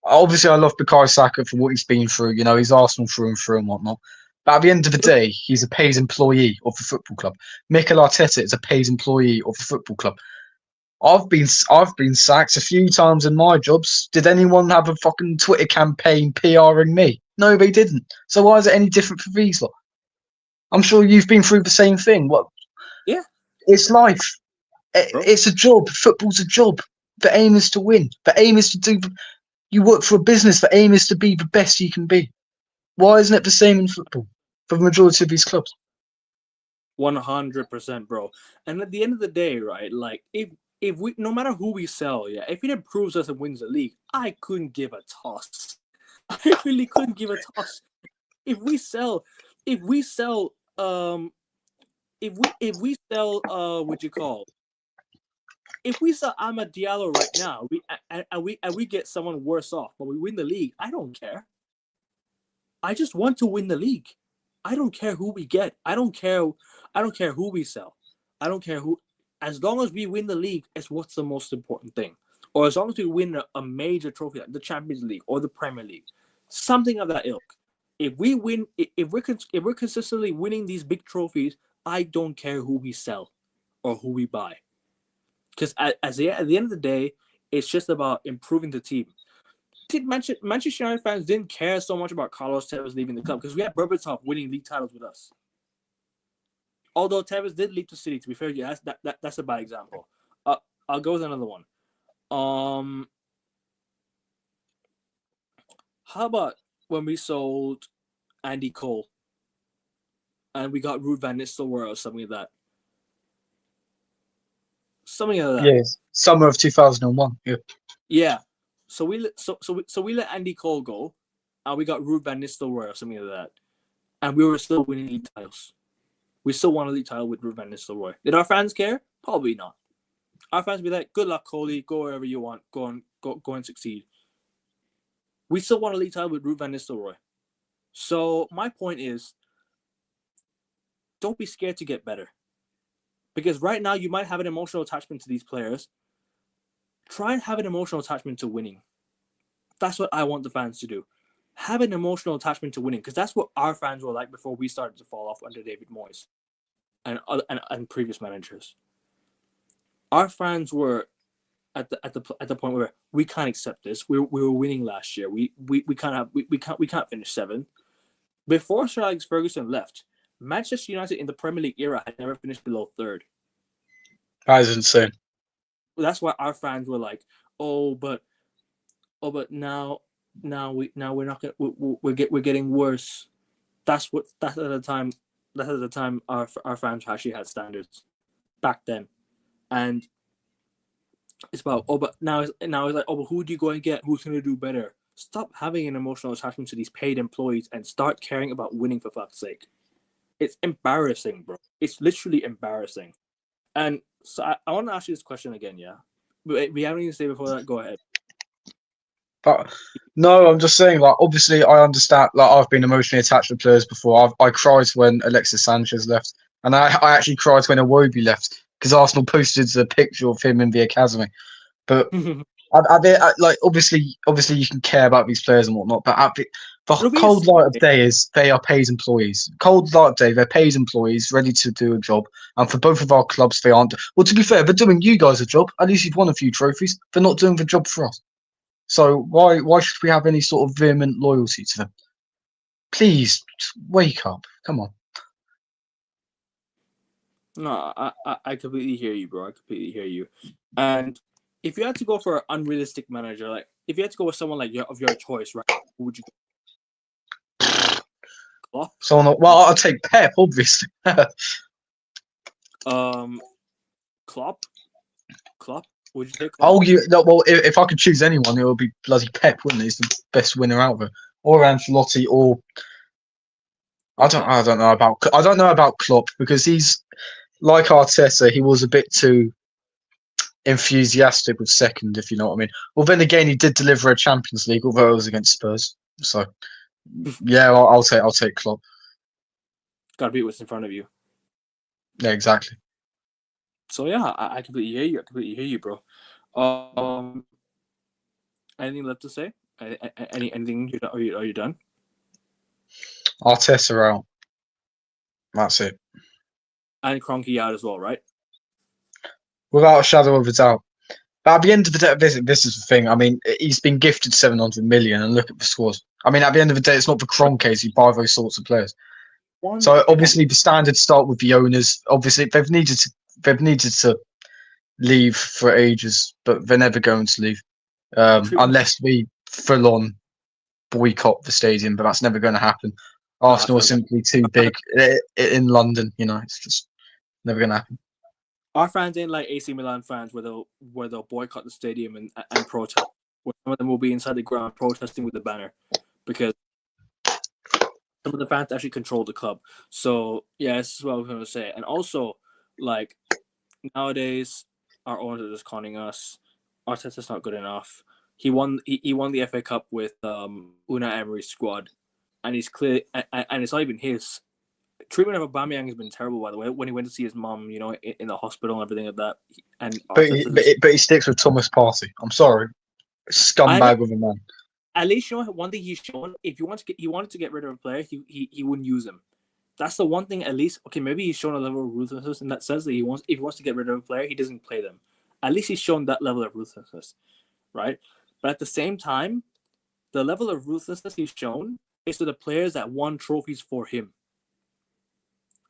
obviously I love Bukayo Saka for what he's been through. You know, he's Arsenal through and through and whatnot. But at the end of the day, he's a paid employee of the football club. Mikel Arteta is a paid employee of the football club. I've been sacked a few times in my jobs. Did anyone have a fucking Twitter campaign PRing me? No, they didn't. So why is it any different for these lot? I'm sure you've been through the same thing. What? Yeah. It's life. It's a job. Football's a job. The aim is to win. The aim is to do. You work for a business. The aim is to be the best you can be. Why isn't it the same in football for the majority of these clubs? 100%, bro. And at the end of the day, right? Like, if we, no matter who we sell, yeah, if it improves us and wins the league, I couldn't give a toss. I really couldn't give a toss. If we sell if we sell what you call if we sell Ahmad Diallo right now, we get someone worse off, but we win the league. I don't care. I just want to win the league. I don't care who we get. I don't care. I don't care who we sell. I don't care who. As long as we win the league, is what's the most important thing. Or as long as we win a major trophy like the Champions League or the Premier League, something of that ilk. If we win, if we're consistently winning these big trophies, I don't care who we sell or who we buy. Because at the end of the day, it's just about improving the team. Manchester United fans didn't care so much about Carlos Tevez leaving the club because we had Berbatov winning league titles with us. Although Tevez did leave to City, to be fair, yeah, that's a bad example. I'll go with another one. How about when we sold Andy Cole and we got Ruud van Nistelrooy or something like that? Something like that. Yes, summer of 2001. Yeah. Yeah. So we let Andy Cole go, and we got Ruud van Nistelrooy or something like that, and we were still winning league titles. We still won a league title with Ruud van Nistelrooy. Did our fans care? Probably not. Our fans would be like, "Good luck, Coley. Go wherever you want. Go and succeed." We still won a league title with Ruud van Nistelrooy. So my point is, don't be scared to get better, because right now you might have an emotional attachment to these players. Try and have an emotional attachment to winning. That's what I want the fans to do. Have an emotional attachment to winning, because that's what our fans were like before we started to fall off under David Moyes and previous managers. Our fans were at the point where we can't accept this. We were winning last year. We can't finish seventh. Before Sir Alex Ferguson left, Manchester United in the Premier League era had never finished below third. That is insane. That's why our fans were like, but now we're not gonna, we're getting worse. That's at the time our fans actually had standards back then, and it's about but now it's like, but who do you go and get? Who's gonna do better? Stop having an emotional attachment to these paid employees and start caring about winning, for fuck's sake. It's embarrassing, bro. It's literally embarrassing. And so I want to ask you this question again, yeah? But we have anything to say before that? Go ahead. But no, I'm just saying, like, obviously, I understand. Like, I've been emotionally attached to players before. I cried when Alexis Sanchez left, and I actually cried when Iwobi left because Arsenal posted the picture of him in the academy. But like, obviously, you can care about these players and whatnot. But the cold light of day is they are paid employees. Cold light of day, they're paid employees ready to do a job. And for both of our clubs, they aren't. Well, to be fair, they're doing you guys a job. At least you've won a few trophies. They're not doing the job for us. So why should we have any sort of vehement loyalty to them? Please wake up. Come on. No, I completely hear you, bro. I completely hear you. And if you had to go for an unrealistic manager, like if you had to go with someone like of your choice, right? Who would you go? Klopp? Well, I'll take Pep, obviously. Klopp? Would you take Klopp? Well, if I could choose anyone, it would be bloody Pep, wouldn't it? He's the best winner out there. Or Ancelotti, or I don't know about Klopp, because he's like Arteta. He was a bit too enthusiastic with second, if you know what I mean. Well, then again, he did deliver a Champions League, although it was against Spurs. So yeah, I'll take Klopp. Gotta beat what's in front of you. Yeah, exactly. So yeah, I completely hear you, bro. Anything left to say? Anything? Are you done? Arteta out. That's it. And Kroenke out as well, right? Without a shadow of a doubt. But at the end of the day, this is the thing. I mean, he's been gifted 700 million, and look at the scores. I mean, at the end of the day, it's not the Kroenkes who buy those sorts of players. So obviously, the standards start with the owners. Obviously, they've needed to leave for ages, but they're never going to leave unless we full on boycott the stadium. But that's never going to happen. Arsenal are simply too big in London. You know, it's just never going to happen. Our fans ain't like AC Milan fans, where they'll boycott the stadium and protest. Where some of them will be inside the ground protesting with the banner, because some of the fans actually control the club. So yeah, this is what I was going to say. And also, like nowadays, our owners are just conning us. Arteta's not good enough. He won the FA Cup with Una Emery's squad, and he's clear. And it's not even his treatment of Aubameyang has been terrible. By the way, when he went to see his mum, in the hospital and everything like that, and But he sticks with Thomas Partey. I'm sorry, scumbag of a man. At least one thing he's shown. If he wanted to get rid of a player, he wouldn't use him. That's the one thing. At least, okay, maybe he's shown a level of ruthlessness in that sense that if he wants to get rid of a player, he doesn't play them. At least he's shown that level of ruthlessness, right? But at the same time, the level of ruthlessness he's shown is to the players that won trophies for him.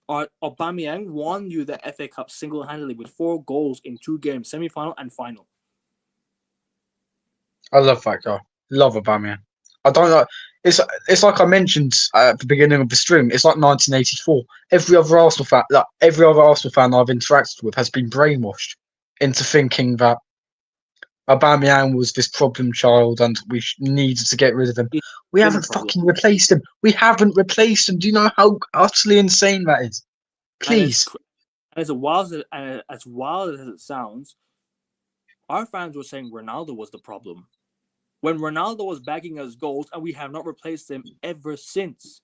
Aubameyang won you the FA Cup single-handedly with 4 goals in 2 games, semi-final and final. I love that guy. Love Aubameyang. I don't know. It's like I mentioned at the beginning of the stream. It's like 1984. Every other Arsenal fan I've interacted with has been brainwashed into thinking that Aubameyang was this problem child and we needed to get rid of him. We haven't fucking replaced him. We haven't replaced him. Do you know how utterly insane that is? Please. And as wild as it sounds, our fans were saying Ronaldo was the problem when Ronaldo was bagging us goals, and we have not replaced him ever since.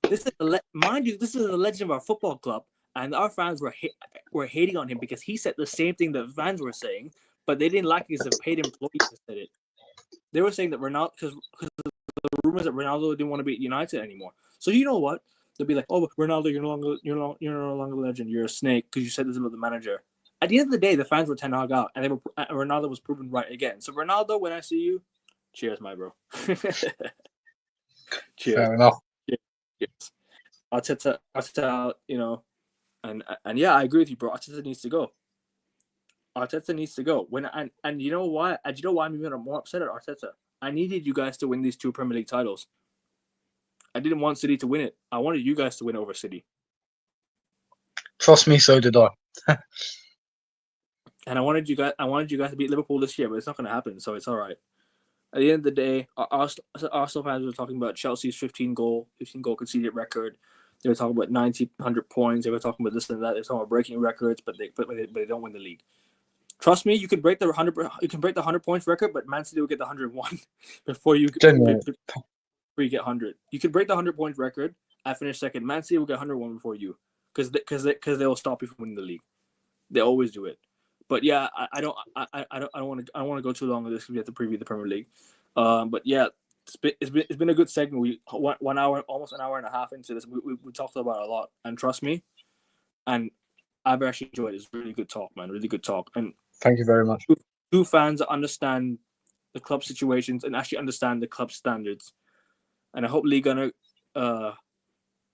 This is mind you, this is the legend of our football club, and our fans were hating on him because he said the same thing that fans were saying, but they didn't like it because the paid employees said it. They were saying that Ronaldo, because the rumors that Ronaldo didn't want to be at United anymore. So you know what? They'll be like, "Oh, Ronaldo, you're no longer a legend. You're a snake because you said this about the manager." At the end of the day, the fans were Ten Hag out, and Ronaldo was proven right again. So Ronaldo, when I see you, cheers, my bro. Cheers. Fair enough. Cheers. Arteta, and yeah, I agree with you, bro. Arteta needs to go. Arteta needs to go. And you know why? And you know why I'm even more upset at Arteta? I needed you guys to win these 2 Premier League titles. I didn't want City to win it. I wanted you guys to win over City. Trust me, so did I. And I wanted you guys to beat Liverpool this year, but it's not going to happen. So it's all right. At the end of the day, Arsenal fans were talking about Chelsea's 15 goal conceded record. They were talking about 100 points. They were talking about this and that. They were talking about breaking records, but they don't win the league. Trust me, you can break the 100 points record, but Man City will get the 101 before you get 100. You can break the 100 points record. I finish second. Man City will get 101 before you, because they will stop you from winning the league. They always do it. But yeah, I don't want to go too long on this because we have to preview the Premier League. But yeah, it's been a good segment. We 1 hour, almost an hour and a half into this. We talked about it a lot, and trust me, and I've actually enjoyed it. It's really good talk, man. Really good talk. And thank you very much. Two fans that understand the club situations and actually understand the club standards. And I hope Lee Gunner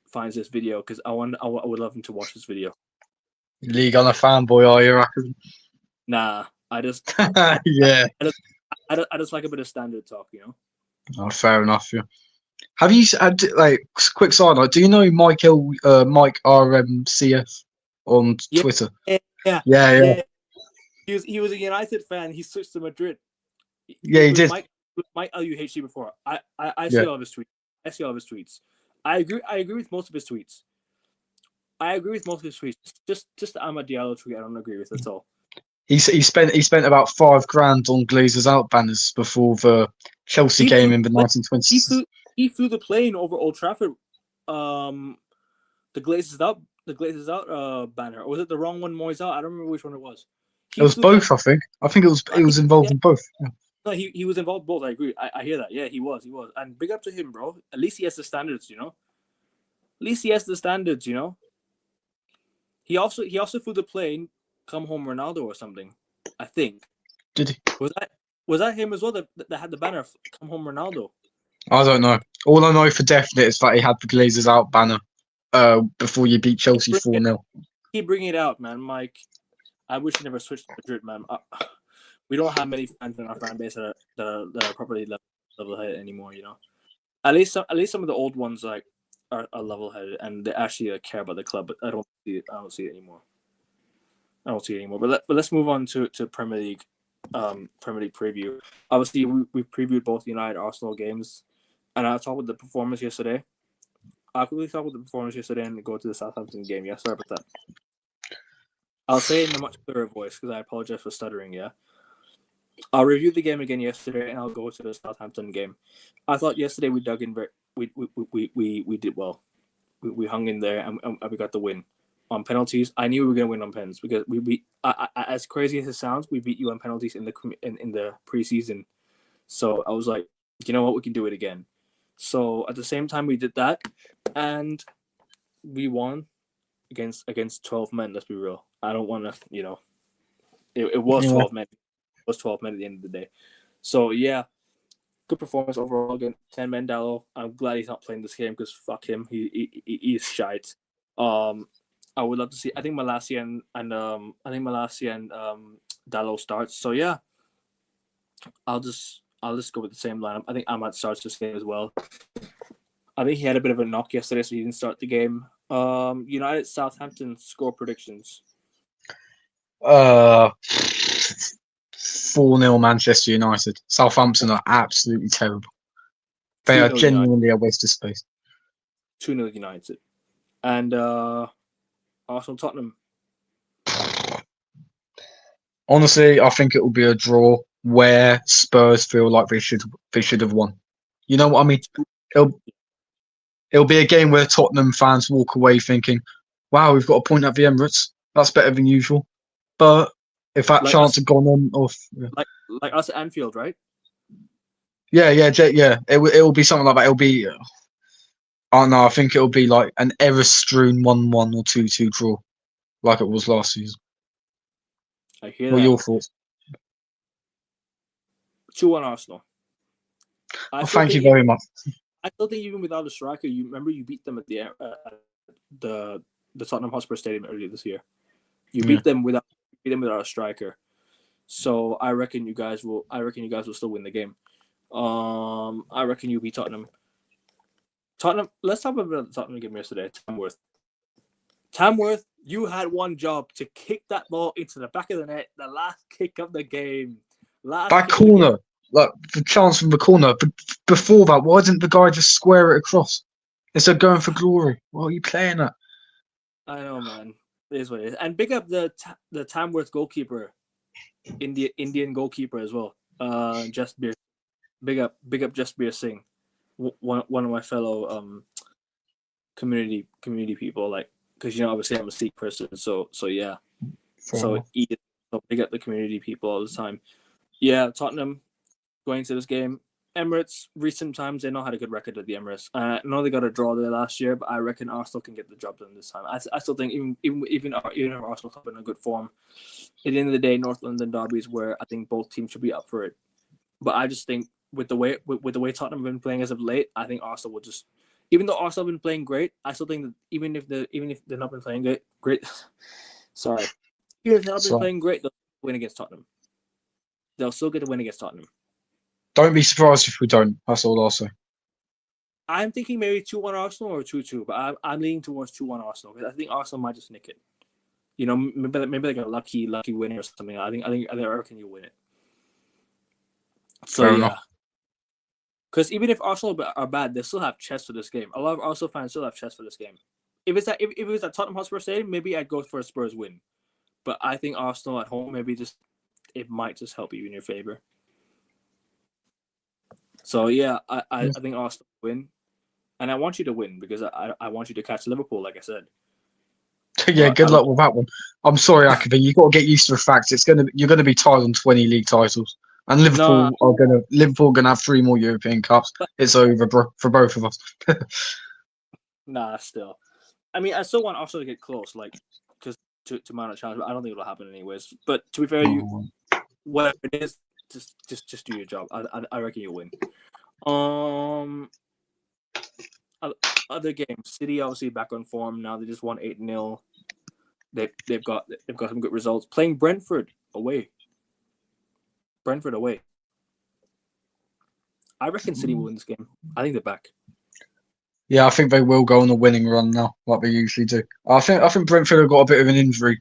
finds this video because I would love him to watch this video. Lee Gunner fanboy, are you, Raccoon? Nah, I just yeah. I just like a bit of standard talk, Oh, fair enough. Yeah. Have you quick side note? Do you know Mike RMCF on Twitter? Yeah. He was a United fan. He switched to Madrid. He did. Mike LUHC before. I see all of his tweets. I agree with most of his tweets. Just the Amad Diallo tweet I don't agree with. That's all. He spent about $5,000 on Glazers out banners before the Chelsea game in the 1920s. He flew the plane over Old Trafford. The Glazers out banner, or was it the wrong one? Moyes out. I don't remember which one it was. It was both, I think. I think it was involved in both. Yeah. No, he was involved in both. I agree. I hear that. Yeah, he was. And big up to him, bro. At least he has the standards, At least he has the standards, He also flew the plane, come home Ronaldo or something, I think. Did he? Was that him as well that had the banner, come home Ronaldo? I don't know. All I know for definite is that he had the Glazers out banner before you beat Chelsea 4-0. Keep bringing it out, man. Mike, I wish you never switched to Madrid, man. We don't have many fans in our fan base that are properly level-headed anymore, At least some of the old ones are level-headed and they actually care about the club, but I don't see it anymore. But let's move on to Premier League preview. Obviously, we previewed both United Arsenal games, and I'll talk about the performance yesterday. I'll quickly talk about the performance yesterday and go to the Southampton game. Yeah, sorry about that. I'll say it in a much clearer voice because I apologize for stuttering. Yeah, I'll review the game again yesterday and I'll go to the Southampton game. I thought yesterday we dug in very. We did well. We hung in there and we got the win. On penalties, I knew we were going to win on pens because as crazy as it sounds, we beat you on penalties in the preseason. So I was like, you know what, we can do it again. So at the same time, we did that, and we won against 12 men. Let's be real. I don't want to, it was 12 men. It was 12 men at the end of the day. So yeah, good performance overall against 10 men. Dallo. I'm glad he's not playing this game because fuck him. He is shite. I would love to see. I think Malacia and Dallo starts. So yeah, I'll just go with the same lineup. I think Ahmad starts this game as well. I think he had a bit of a knock yesterday, so he didn't start the game. United Southampton score predictions. 4-0 Manchester United. Southampton are absolutely terrible. They are genuinely a waste of space. 2-0 United. And Arsenal Tottenham. Honestly, I think it will be a draw where Spurs feel like they should have won. You know what I mean? It'll be a game where Tottenham fans walk away thinking, "Wow, we've got a point at the Emirates. That's better than usual." But if that chance had gone on, like us at Anfield, right? Yeah. It will be something like that. It'll be. Oh no, I think it'll be like an error-strewn 1-1 or 2-2 draw, like it was last season. I hear what that. What are your thoughts? 2-1 Arsenal. Thank you very much. I still think even without a striker, you beat them at the Tottenham Hotspur Stadium earlier this year. You beat them without a striker. So I reckon you guys will still win the game. I reckon you beat Tottenham. Let's talk about the Tottenham game yesterday. Tamworth, you had one job to kick that ball into the back of the net. The last kick of the game. That corner, like the chance from the corner. But before that, why didn't the guy just square it across instead of going for glory? Why are you playing that? I know, man. It is what it is. And big up the Tamworth goalkeeper, Indian goalkeeper as well. Jasbir. Big up Jasbir Singh. One of my fellow community people, like, because obviously I'm a Sikh person, so yeah. So big up the community people all the time. Yeah, Tottenham going to this game. Emirates, recent times, they not had a good record at the Emirates. I know they got a draw there last year, but I reckon Arsenal can get the job done this time. I still think even Arsenal have been in good form. At the end of the day, North London derbies where I think both teams should be up for it. But I just think with the way Tottenham have been playing as of late, I think Arsenal will just. Even though Arsenal have been playing great, I still think that even if they're not been playing great, sorry, even if they're not been playing great, they'll win against Tottenham. They'll still get a win against Tottenham. Don't be surprised if we don't. That's all I'll say. I'm thinking maybe 2-1 Arsenal or 2-2, but I'm leaning towards 2-1 Arsenal because I think Arsenal might just nick it. Maybe like a lucky win or something. I reckon you'll win it. So yeah. Because even if Arsenal are bad, they still have chest for this game. A lot of Arsenal fans still have chest for this game. If it was at Tottenham Hotspur Stadium, maybe I'd go for a Spurs win. But I think Arsenal at home, it might just help you in your favor. So yeah, I think Arsenal win, and I want you to win because I want you to catch Liverpool, like I said. Yeah, good luck with that one. I'm sorry, Akavi. You've got to get used to the fact you're gonna be tied on 20 league titles. And Liverpool are gonna have 3 more European Cups. It's over, bro, for both of us. Nah, still. I mean, I still want Arsenal to get close, like, because to mount a challenge. But I don't think it'll happen anyways. But to be fair, whatever it is, just do your job. I reckon you'll win. Other games, City obviously back on form now. They just won 8-0. They've got some good results. Playing Brentford away. I reckon City will win this game. I think they're back. Yeah, I think they will go on a winning run now, like they usually do. I think Brentford have got a bit of an injury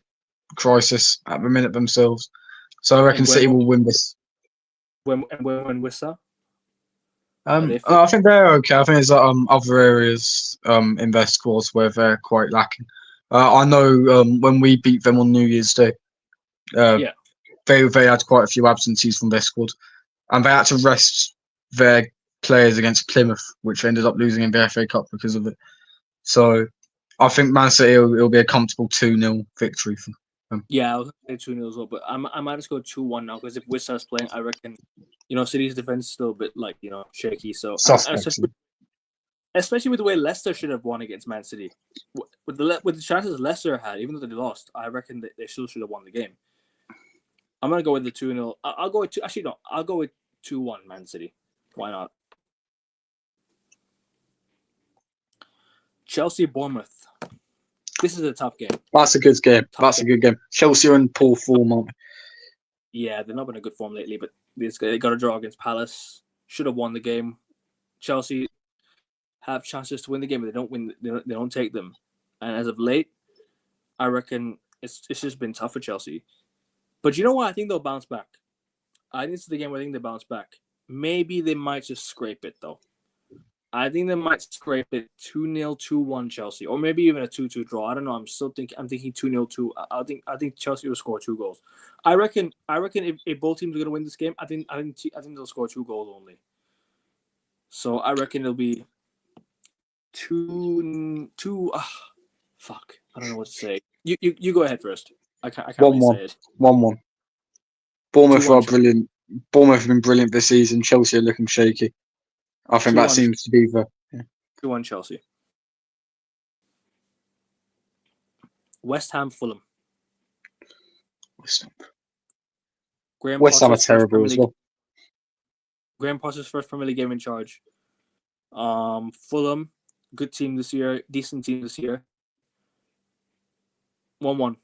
crisis at the minute themselves, so I reckon City will win this. When Wissa? Are they fit? I think they're okay. I think there's other areas in their squads where they're quite lacking. I know when we beat them on New Year's Day, Yeah. they had quite a few absentees from their squad, and they had to rest their players against Plymouth, which ended up losing in the FA Cup because of it. So I think Man City it'll be a comfortable 2-0 victory for them. Yeah, I was gonna say 2-0 as well, but I might just go 2-1 now because if Wissa's playing, I reckon, City's defense is still a bit like shaky. So and Suspect. especially with the way Leicester should have won against Man City, with the chances Leicester had, even though they lost, I reckon that they still should have won the game. I'm gonna go with the 2-0. I'll go with two. Actually, no, I'll go with 2-1 Man City. Why not? Chelsea Bournemouth. This is a tough game. That's a good game. That's a good game. Chelsea are in poor form, aren't they? Yeah, they've not been in good form lately, but they got a draw against Palace. Should have won the game. Chelsea have chances to win the game, but they don't win. They don't take them. And as of late, I reckon it's just been tough for Chelsea. But you know what? I think they'll bounce back. I think this is the game where I think they bounce back. Maybe they might just scrape it though. I think they might scrape it 2-0, 2-1 Chelsea, or maybe even a 2-2 draw. I don't know. I'm thinking 2-0, 2. I think Chelsea will score 2 goals. I reckon if both teams are gonna win this game, I think they'll score 2 goals only. So I reckon it'll be 2. Fuck. I don't know what to say. You go ahead first. I can't really say it. 1-1. Bournemouth 2-1 are brilliant. Bournemouth have been brilliant this season. Chelsea are looking shaky. I think that 2-1 seems to be the 2-1 Chelsea. West Ham Fulham. West Ham. Graham West Ham are Potter's first terrible Premier as League. well. Graham Potter's first Premier League game in charge. Fulham, good team this year, decent team this year. 1-1.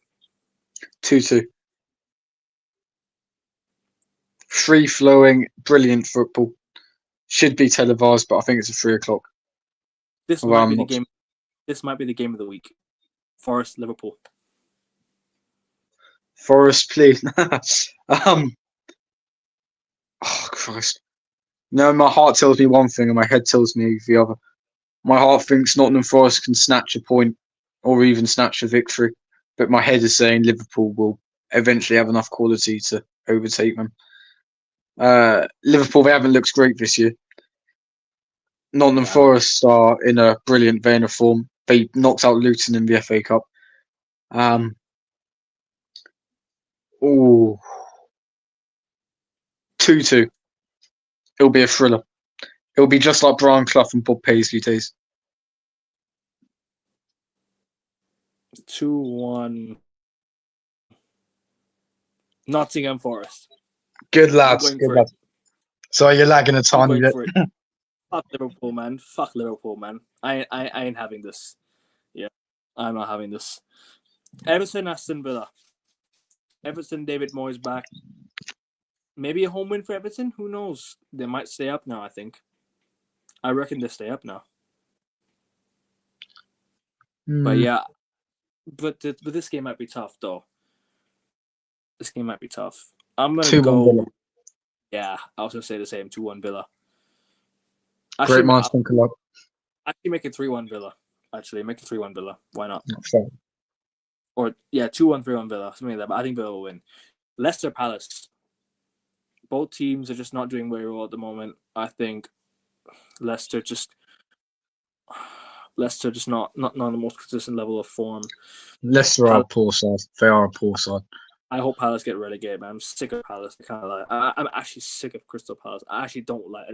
2-2. Free flowing, brilliant football. Should be televised, but I think it's at 3 o'clock. This might be the game. This might be the game of the week. Forest Liverpool. Forest, please. Oh Christ. No, my heart tells me one thing and my head tells me the other. My heart thinks Nottingham Forest can snatch a point or even snatch a victory, but my head is saying Liverpool will eventually have enough quality to overtake them. Liverpool, they haven't looked great this year. Nottingham Forest are in a brilliant vein of form. They knocked out Luton in the FA Cup. 2-2. It'll be a thriller. It'll be just like Brian Clough and Bob Paisley days. 2-1. Nottingham Forest. Good lads. Good lads. So you're lagging a tiny bit. Fuck Liverpool, man. Fuck Liverpool, man. I ain't having this. Yeah, I'm not having this. Everton, Aston Villa. Everton, David Moyes back. Maybe a home win for Everton. Who knows? They might stay up now, I think. I reckon they stay up now. But yeah. But this game might be tough, though. This game might be tough. I'm going to go... Villa. Yeah, I was going to say the same. 2-1 Villa. Great minds think alike. Actually, make it 3-1 Villa. Actually, make it 3-1 Villa. Why not? Fair. Or, yeah, 2-1, 3-1 Villa. Something like that. But I think Villa will win. Leicester Palace. Both teams are just not doing very well at the moment. I think Leicester just not on the most consistent level of form. Leicester are a poor side. They are a poor side. I hope Palace get relegated, man. I'm sick of Palace. I'm actually sick of Crystal Palace. I actually don't like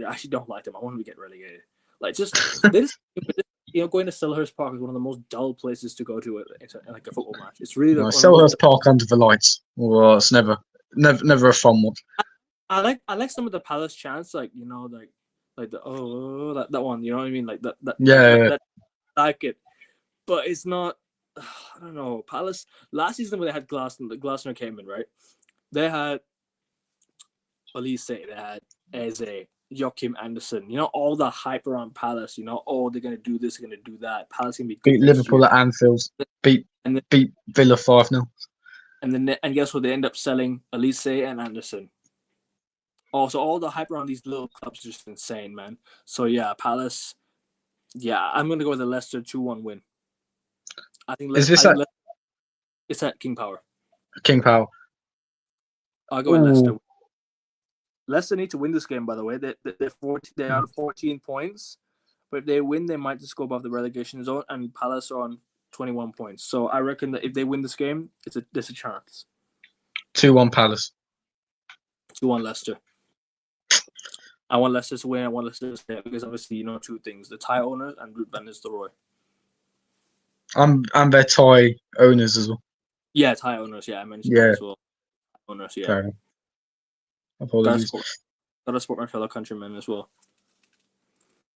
them. I want them to get relegated. Like going to Selhurst Park is one of the most dull places to go to in like a football match. It's really Selhurst Park under the lights. Well, it's never a fun one. I like some of the Palace chants, like the that one. You know what I mean? Like that. That, I like it, but it's not. I don't know. Palace last season when they had Glasner came in, right? They had Elise, they had Eze, Joachim Anderson. All the hype around Palace. They're gonna do this, they're gonna do that. Palace can be good. Beat Liverpool at Anfield. Beat Villa 5-0. And guess what? They end up selling Elise and Anderson. Also, all the hype around these little clubs is just insane, man. So yeah, Palace. Yeah, I'm gonna go with the Leicester 2-1 win. I think. Is this at It's at King Power. King Power? I'll go with Leicester. Leicester need to win this game, by the way. They're on 14 points, but if they win, they might just go above the relegation zone. And Palace are on 21 points. So I reckon that if they win this game, there's a chance. 2-1 Palace. 2-1 Leicester. I want Leicester to win. I want Leicester to stay because obviously two things: the Thai owners and Ruud van Nistelrooy. I'm their Thai owners as well. Yeah, Thai owners. Yeah, I mentioned that as well. Owners. Yeah. Fair enough. Apologies. Gotta support my fellow countrymen as well.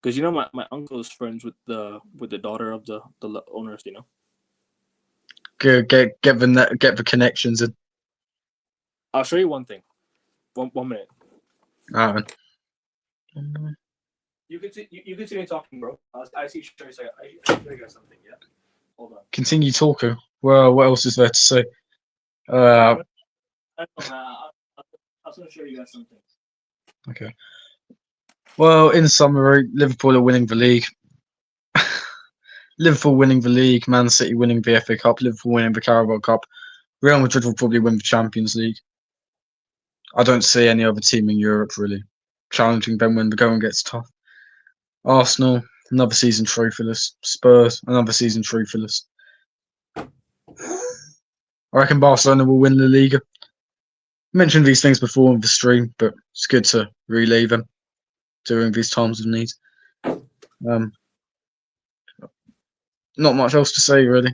Because my uncle is friends with the daughter of the owners. Get the connections in. I'll show you one thing. One minute. You continue talking, bro. I see. I show you guys something. Yeah. Hold on. Continue talking. Well, what else is there to say? I was gonna show you guys something. Okay. Well, in summary, Liverpool are winning the league. Liverpool winning the league, Man City winning the FA Cup, Liverpool winning the Carabao Cup. Real Madrid will probably win the Champions League. I don't see any other team in Europe really challenging them when the going gets tough. Arsenal, another season trophyless. Spurs, another season trophyless. I reckon Barcelona will win La Liga. I mentioned these things before in the stream, but it's good to relay them during these times of need. Not much else to say, really.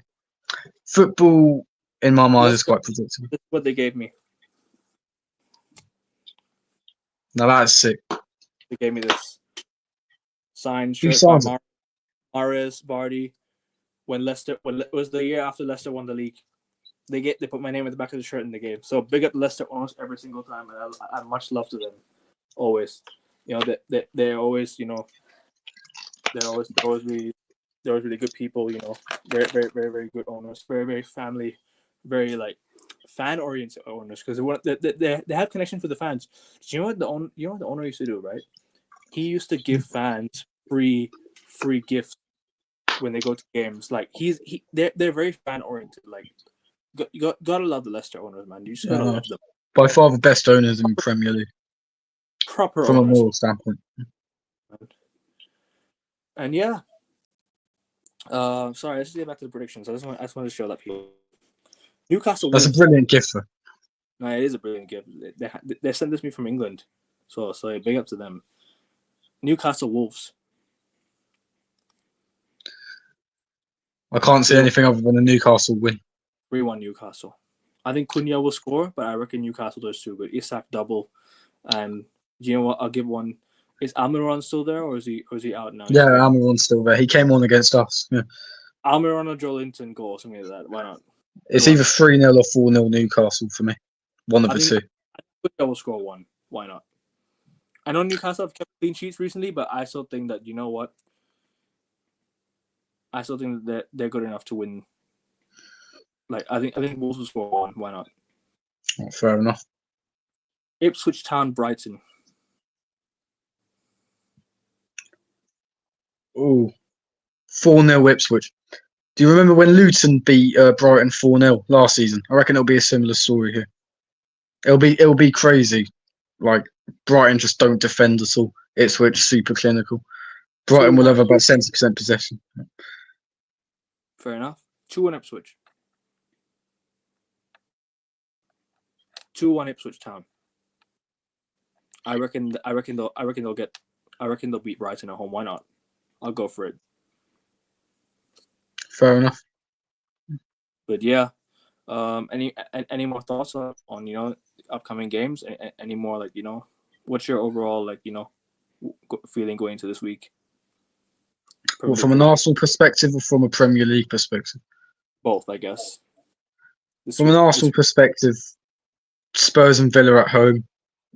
Football, in my mind, is quite predictable. That's what they gave me. Now that's sick. They gave me this signed shirt by Mahrez, Vardy. When it was the year after Leicester won the league, they put my name at the back of the shirt in the game. So big up Leicester almost every single time, and I much love to them. Always, they're always they're always really good people. Very very very very good owners. Very very family. Very fan oriented owners because they have connection for the fans. Do you know what the owner used to do, right? He used to give fans free gifts when they go to games. They're very fan oriented. You gotta love the Leicester owners, man. You just gotta love them. By far the best owners in the Premier League. Proper from owners. a moral standpoint. And yeah. Sorry, let's get back to the predictions. I just want to show that people. Newcastle. That's wins. a brilliant gift. No, it is a brilliant gift. They sent this to me from England, so big up to them. Newcastle Wolves. I can't see anything other than a Newcastle win. 3-1 Newcastle. I think Cunha will score, but I reckon Newcastle does too. But Isak double, and do you know what? I'll give one. Is Almiron still there, or is he out now? Yeah, Almiron's still there. He came on against us. Yeah. Almiron or Joelinton goal, something like that. Why not? It's either 3-0 or 4-0 Newcastle for me. One of the two. I think I will score one. Why not? I know Newcastle have kept clean sheets recently, but I still think that I still think that they're good enough to win. I think Wolves will score one. Why not? Oh, fair enough. Ipswich Town Brighton. Oh, 4-0 Ipswich. Do you remember when Luton beat Brighton 4-0 last season? I reckon it'll be a similar story here. It'll be crazy. Brighton just don't defend at all. Ipswich super clinical. Brighton will have about 70% possession. Fair enough. 2-1 Ipswich. 2-1 Ipswich Town. I reckon they'll beat Brighton at home. Why not? I'll go for it. Fair enough. But yeah, any more thoughts on upcoming games? Any more what's your overall feeling going into this week? Well, from an Arsenal perspective or from a Premier League perspective? Both, I guess. From an Arsenal perspective, Spurs and Villa at home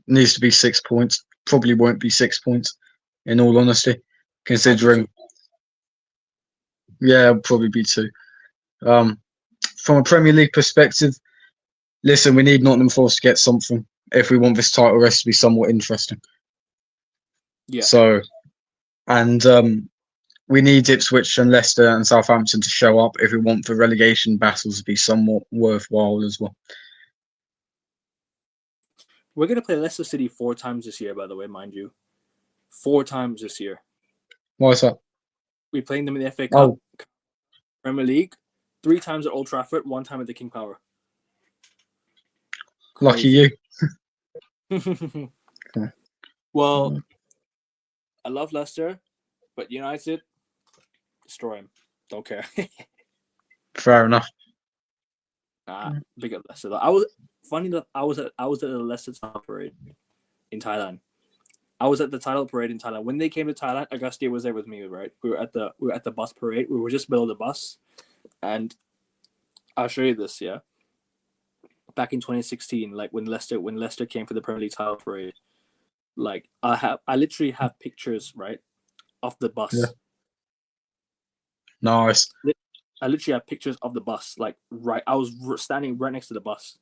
needs to be 6 points. Probably won't be 6 points, in all honesty, considering. Yeah, it'll probably be 2. From a Premier League perspective, listen, we need Nottingham Forest to get something. if we want this title race to be somewhat interesting. Yeah. So, and we need Ipswich and Leicester and Southampton to show up if we want the relegation battles to be somewhat worthwhile as well. We're gonna play Leicester City 4 times this year, by the way, mind you. 4 times this year. Why is that? We're playing them in the FA Cup, Oh, Premier League, 3 times at Old Trafford, 1 time at the King Power. lucky you. Well, I love Leicester, but United, destroy him. Don't care. Fair enough. Big up Leicester. I was funny that I was at the Leicester title parade in Thailand. I was at the title parade in Thailand. When they came to Thailand, Auguste was there with me, right? We were at the bus parade. We were just below the bus. And I'll show you this, yeah. Back in 2016, like when Leicester came for the Premier League title parade, like I literally have pictures, right, of the bus. Yeah. Nice. I literally have pictures of the bus, like right. I was standing right next to the bus.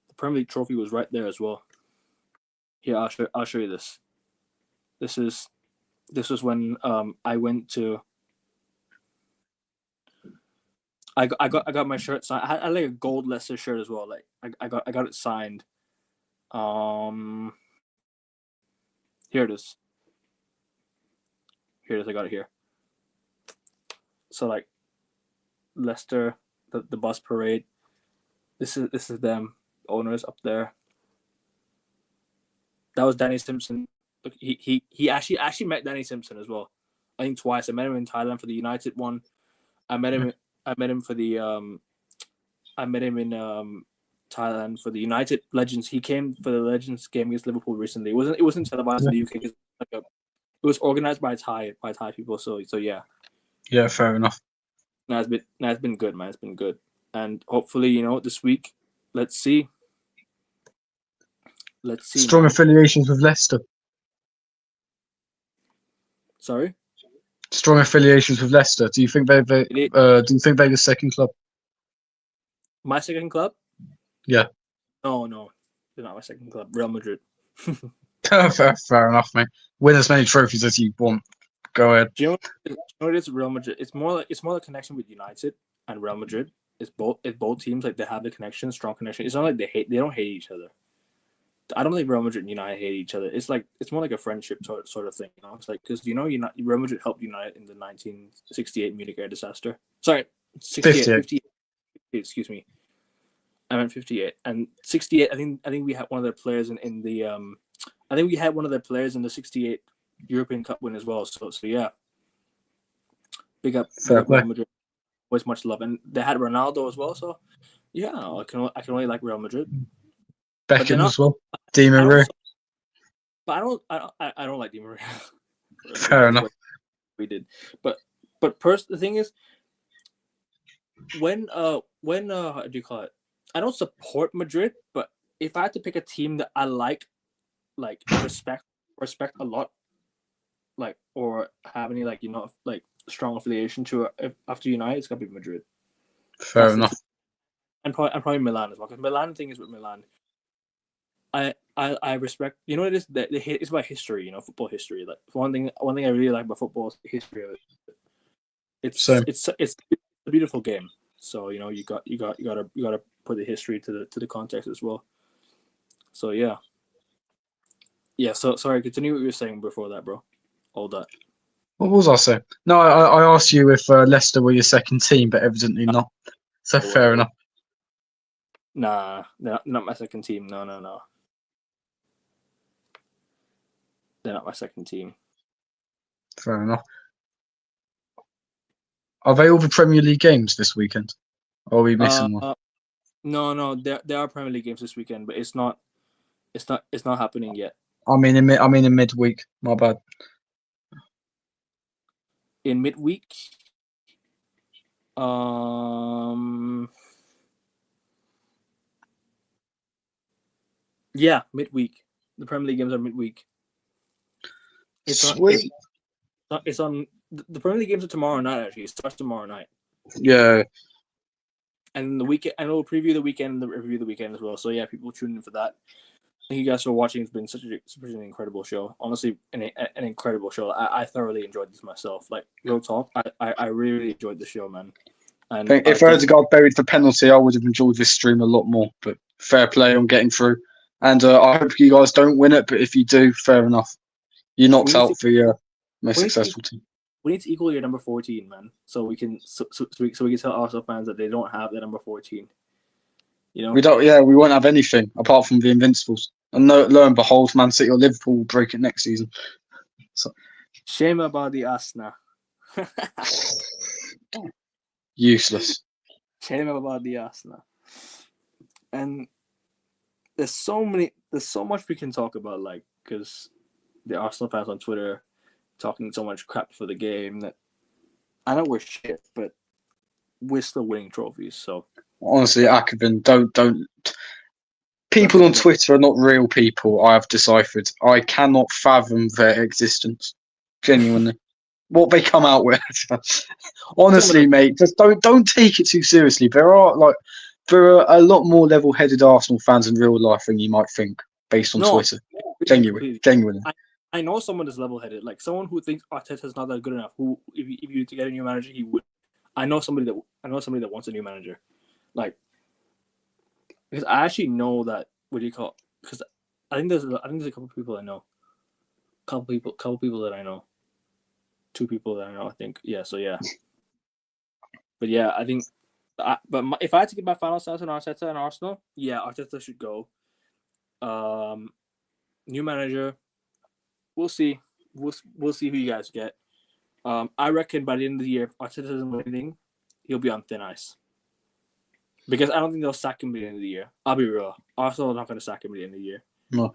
The Premier League trophy was right there as well. Here, I'll show you this. This was when I went to. I got my shirt signed. I had like a gold Leicester shirt as well. Like I got it signed. Here it is. Here it is. I got it here. So like Leicester, the bus parade. This is them owners up there. That was Danny Simpson. Look, he actually met Danny Simpson as well. I think twice. I met him in Thailand for the United one. I met him for the I met him in Thailand for the United Legends. He came for the Legends game against Liverpool recently. It wasn't televised in the UK. It was organized by Thai people. So yeah. Yeah, fair enough. It's been good, man. It's been good, and hopefully, this week, let's see. Strong affiliations with Leicester. Sorry. Strong affiliations with Leicester. Do you think they're the second club? My second club? Yeah. No, they're not my second club. Real Madrid. Fair enough, mate. Win as many trophies as you want. Go ahead. Do you know what it is? Real Madrid. It's more like a connection with United and Real Madrid. It's both teams, like they have the connection, strong connection. It's not like they don't hate each other. I don't think Real Madrid and United hate each other. It's more like a friendship sort of thing. It's like because Real Madrid helped United in the 1968 Munich air disaster. Sorry, 58. Excuse me. I meant 58 and 68. I think we had one of their players in the I think we had one of their players in the 68 European Cup win as well. So yeah, big up Real Madrid. Always much love, and they had Ronaldo as well. So yeah, I can only like Real Madrid. Beckham as well. Di Maria. But I don't like Di Maria. Fair enough. We did, but the thing is, when how do you call it? I don't support Madrid, but if I had to pick a team that I like respect a lot, like or have any strong affiliation to after United, it's gotta be Madrid. Fair enough. And probably Milan as well. Because Milan thing is with Milan, I respect. You know what it is? It's about history. Football history. Like one thing I really like about football is the history of it. It's a beautiful game. So you gotta put the history to the context as well. So yeah. So sorry. Continue what you were saying before that, bro. All that. What was I saying? No, I asked you if Leicester were your second team, but evidently not. So fair enough. Nah, not my second team. No. They're not my second team. Fair enough. Are they all the Premier League games this weekend? Or are we missing one? No. There are Premier League games this weekend, but it's not happening yet. I mean in midweek. My bad. In midweek, yeah, midweek. The Premier League games are midweek. Sweet. It's on the Premier League games are tomorrow night. Actually, it starts tomorrow night. Yeah. And the weekend, and we'll preview the weekend and review the weekend as well. So yeah, people tune in for that. Thank you guys for watching. It's been such an incredible show. Honestly, an incredible show. I thoroughly enjoyed this myself. Like, real talk, I really enjoyed the show, man. And If Erdegaard buried the penalty, I would have enjoyed this stream a lot more. But fair play on getting through. And I hope you guys don't win it, but if you do, fair enough. You knocked out the most successful team. We need to equal your number 14, man, so we can we can tell Arsenal fans that they don't have the number 14. You know, We don't. Yeah, we won't have anything apart from the Invincibles. And lo and behold, Man City or Liverpool will break it next season. So shame about the Assna. useless. Shame about the Assna. And there's so much we can talk about, like, because the Arsenal fans on Twitter talking so much crap for the game that I know we're shit, but we're still winning trophies. So Honestly, Akabin, don't. People on Twitter are not real people. I have deciphered. I cannot fathom their existence. Genuinely, what they come out with. Honestly, mate, just don't take it too seriously. There are a lot more level-headed Arsenal fans in real life than you might think, based on Twitter. Genuinely. I know someone that's level-headed, like someone who thinks Arteta's not that good enough. Who, if you to get a new manager, he would. I know somebody that wants a new manager, like, because I actually know that. What do you call? Because I think there's a couple people I know, couple people that I know, 2 people that I know. I think so yeah. But yeah, I think. If I had to give my final stance on Arteta and Arsenal, yeah, Arteta should go. New manager. We'll see. We'll see who you guys get. I reckon by the end of the year, if Arteta doesn't win anything, he'll be on thin ice. Because I don't think they'll sack him by the end of the year. I'll be real. Arsenal are not going to sack him by the end of the year. No.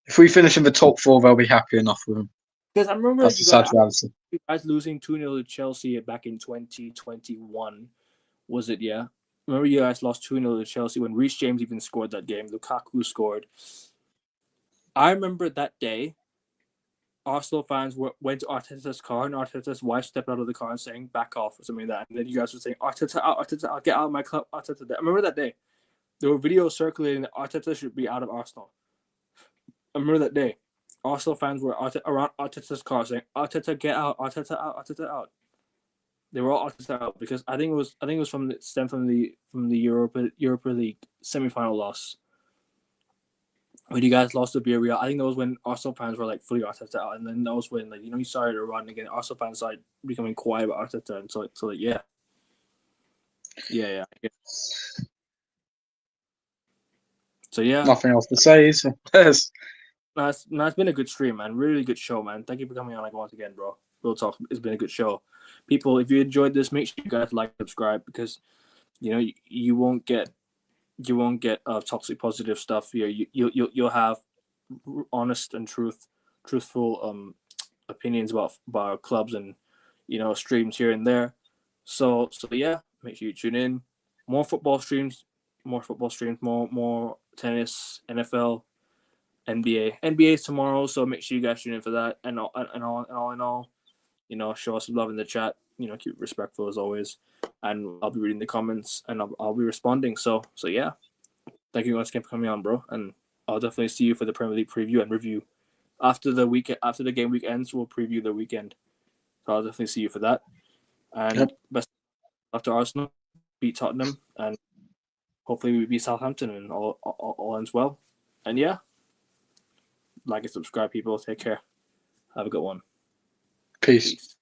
If we finish in the top 4, they'll be happy enough with him. Because I remember that's the sad reality. You guys losing 2-0 to Chelsea back in 2021. Was it, yeah? Remember you guys lost 2-0 to Chelsea when Reece James even scored that game. Lukaku scored. I remember that day, Arsenal fans went to Arteta's car, and Arteta's wife stepped out of the car and saying, "Back off," or something like that. And then you guys were saying, "Arteta out, Arteta out, get out of my club, Arteta." I remember that day. There were videos circulating that Arteta should be out of Arsenal. I remember that day. Arsenal fans were around Arteta's car saying, "Arteta, get out, Arteta out, Arteta out." They were all Arteta out because I think it was from the Europa League semi-final loss. When you guys lost to Villarreal, I think that was when Arsenal fans were like fully Arteta out, and then that was when you started to run again. Arsenal fans started becoming quiet about Arteta, and so yeah. So yeah. Nothing else to say. So yes. It's been a good stream, man. Really good show, man. Thank you for coming on once again, bro. Real talk. It's been a good show. People, if you enjoyed this, make sure you guys like, subscribe, because you won't get toxic positive stuff here. You'll have honest and truthful opinions about our clubs and streams here and there. So yeah, make sure you tune in. More football streams, more tennis, NFL, NBA. NBA's tomorrow, so make sure you guys tune in for that. And all in all, show us some love in the chat. Keep it respectful as always. And I'll be reading the comments and I'll be responding. So yeah. Thank you once again for coming on, bro. And I'll definitely see you for the Premier League preview and review. After the game week ends, we'll preview the weekend. So I'll definitely see you for that. And best of luck to Arsenal, beat Tottenham, and hopefully we beat Southampton and all ends well. And yeah, like and subscribe, people. Take care. Have a good one. Peace.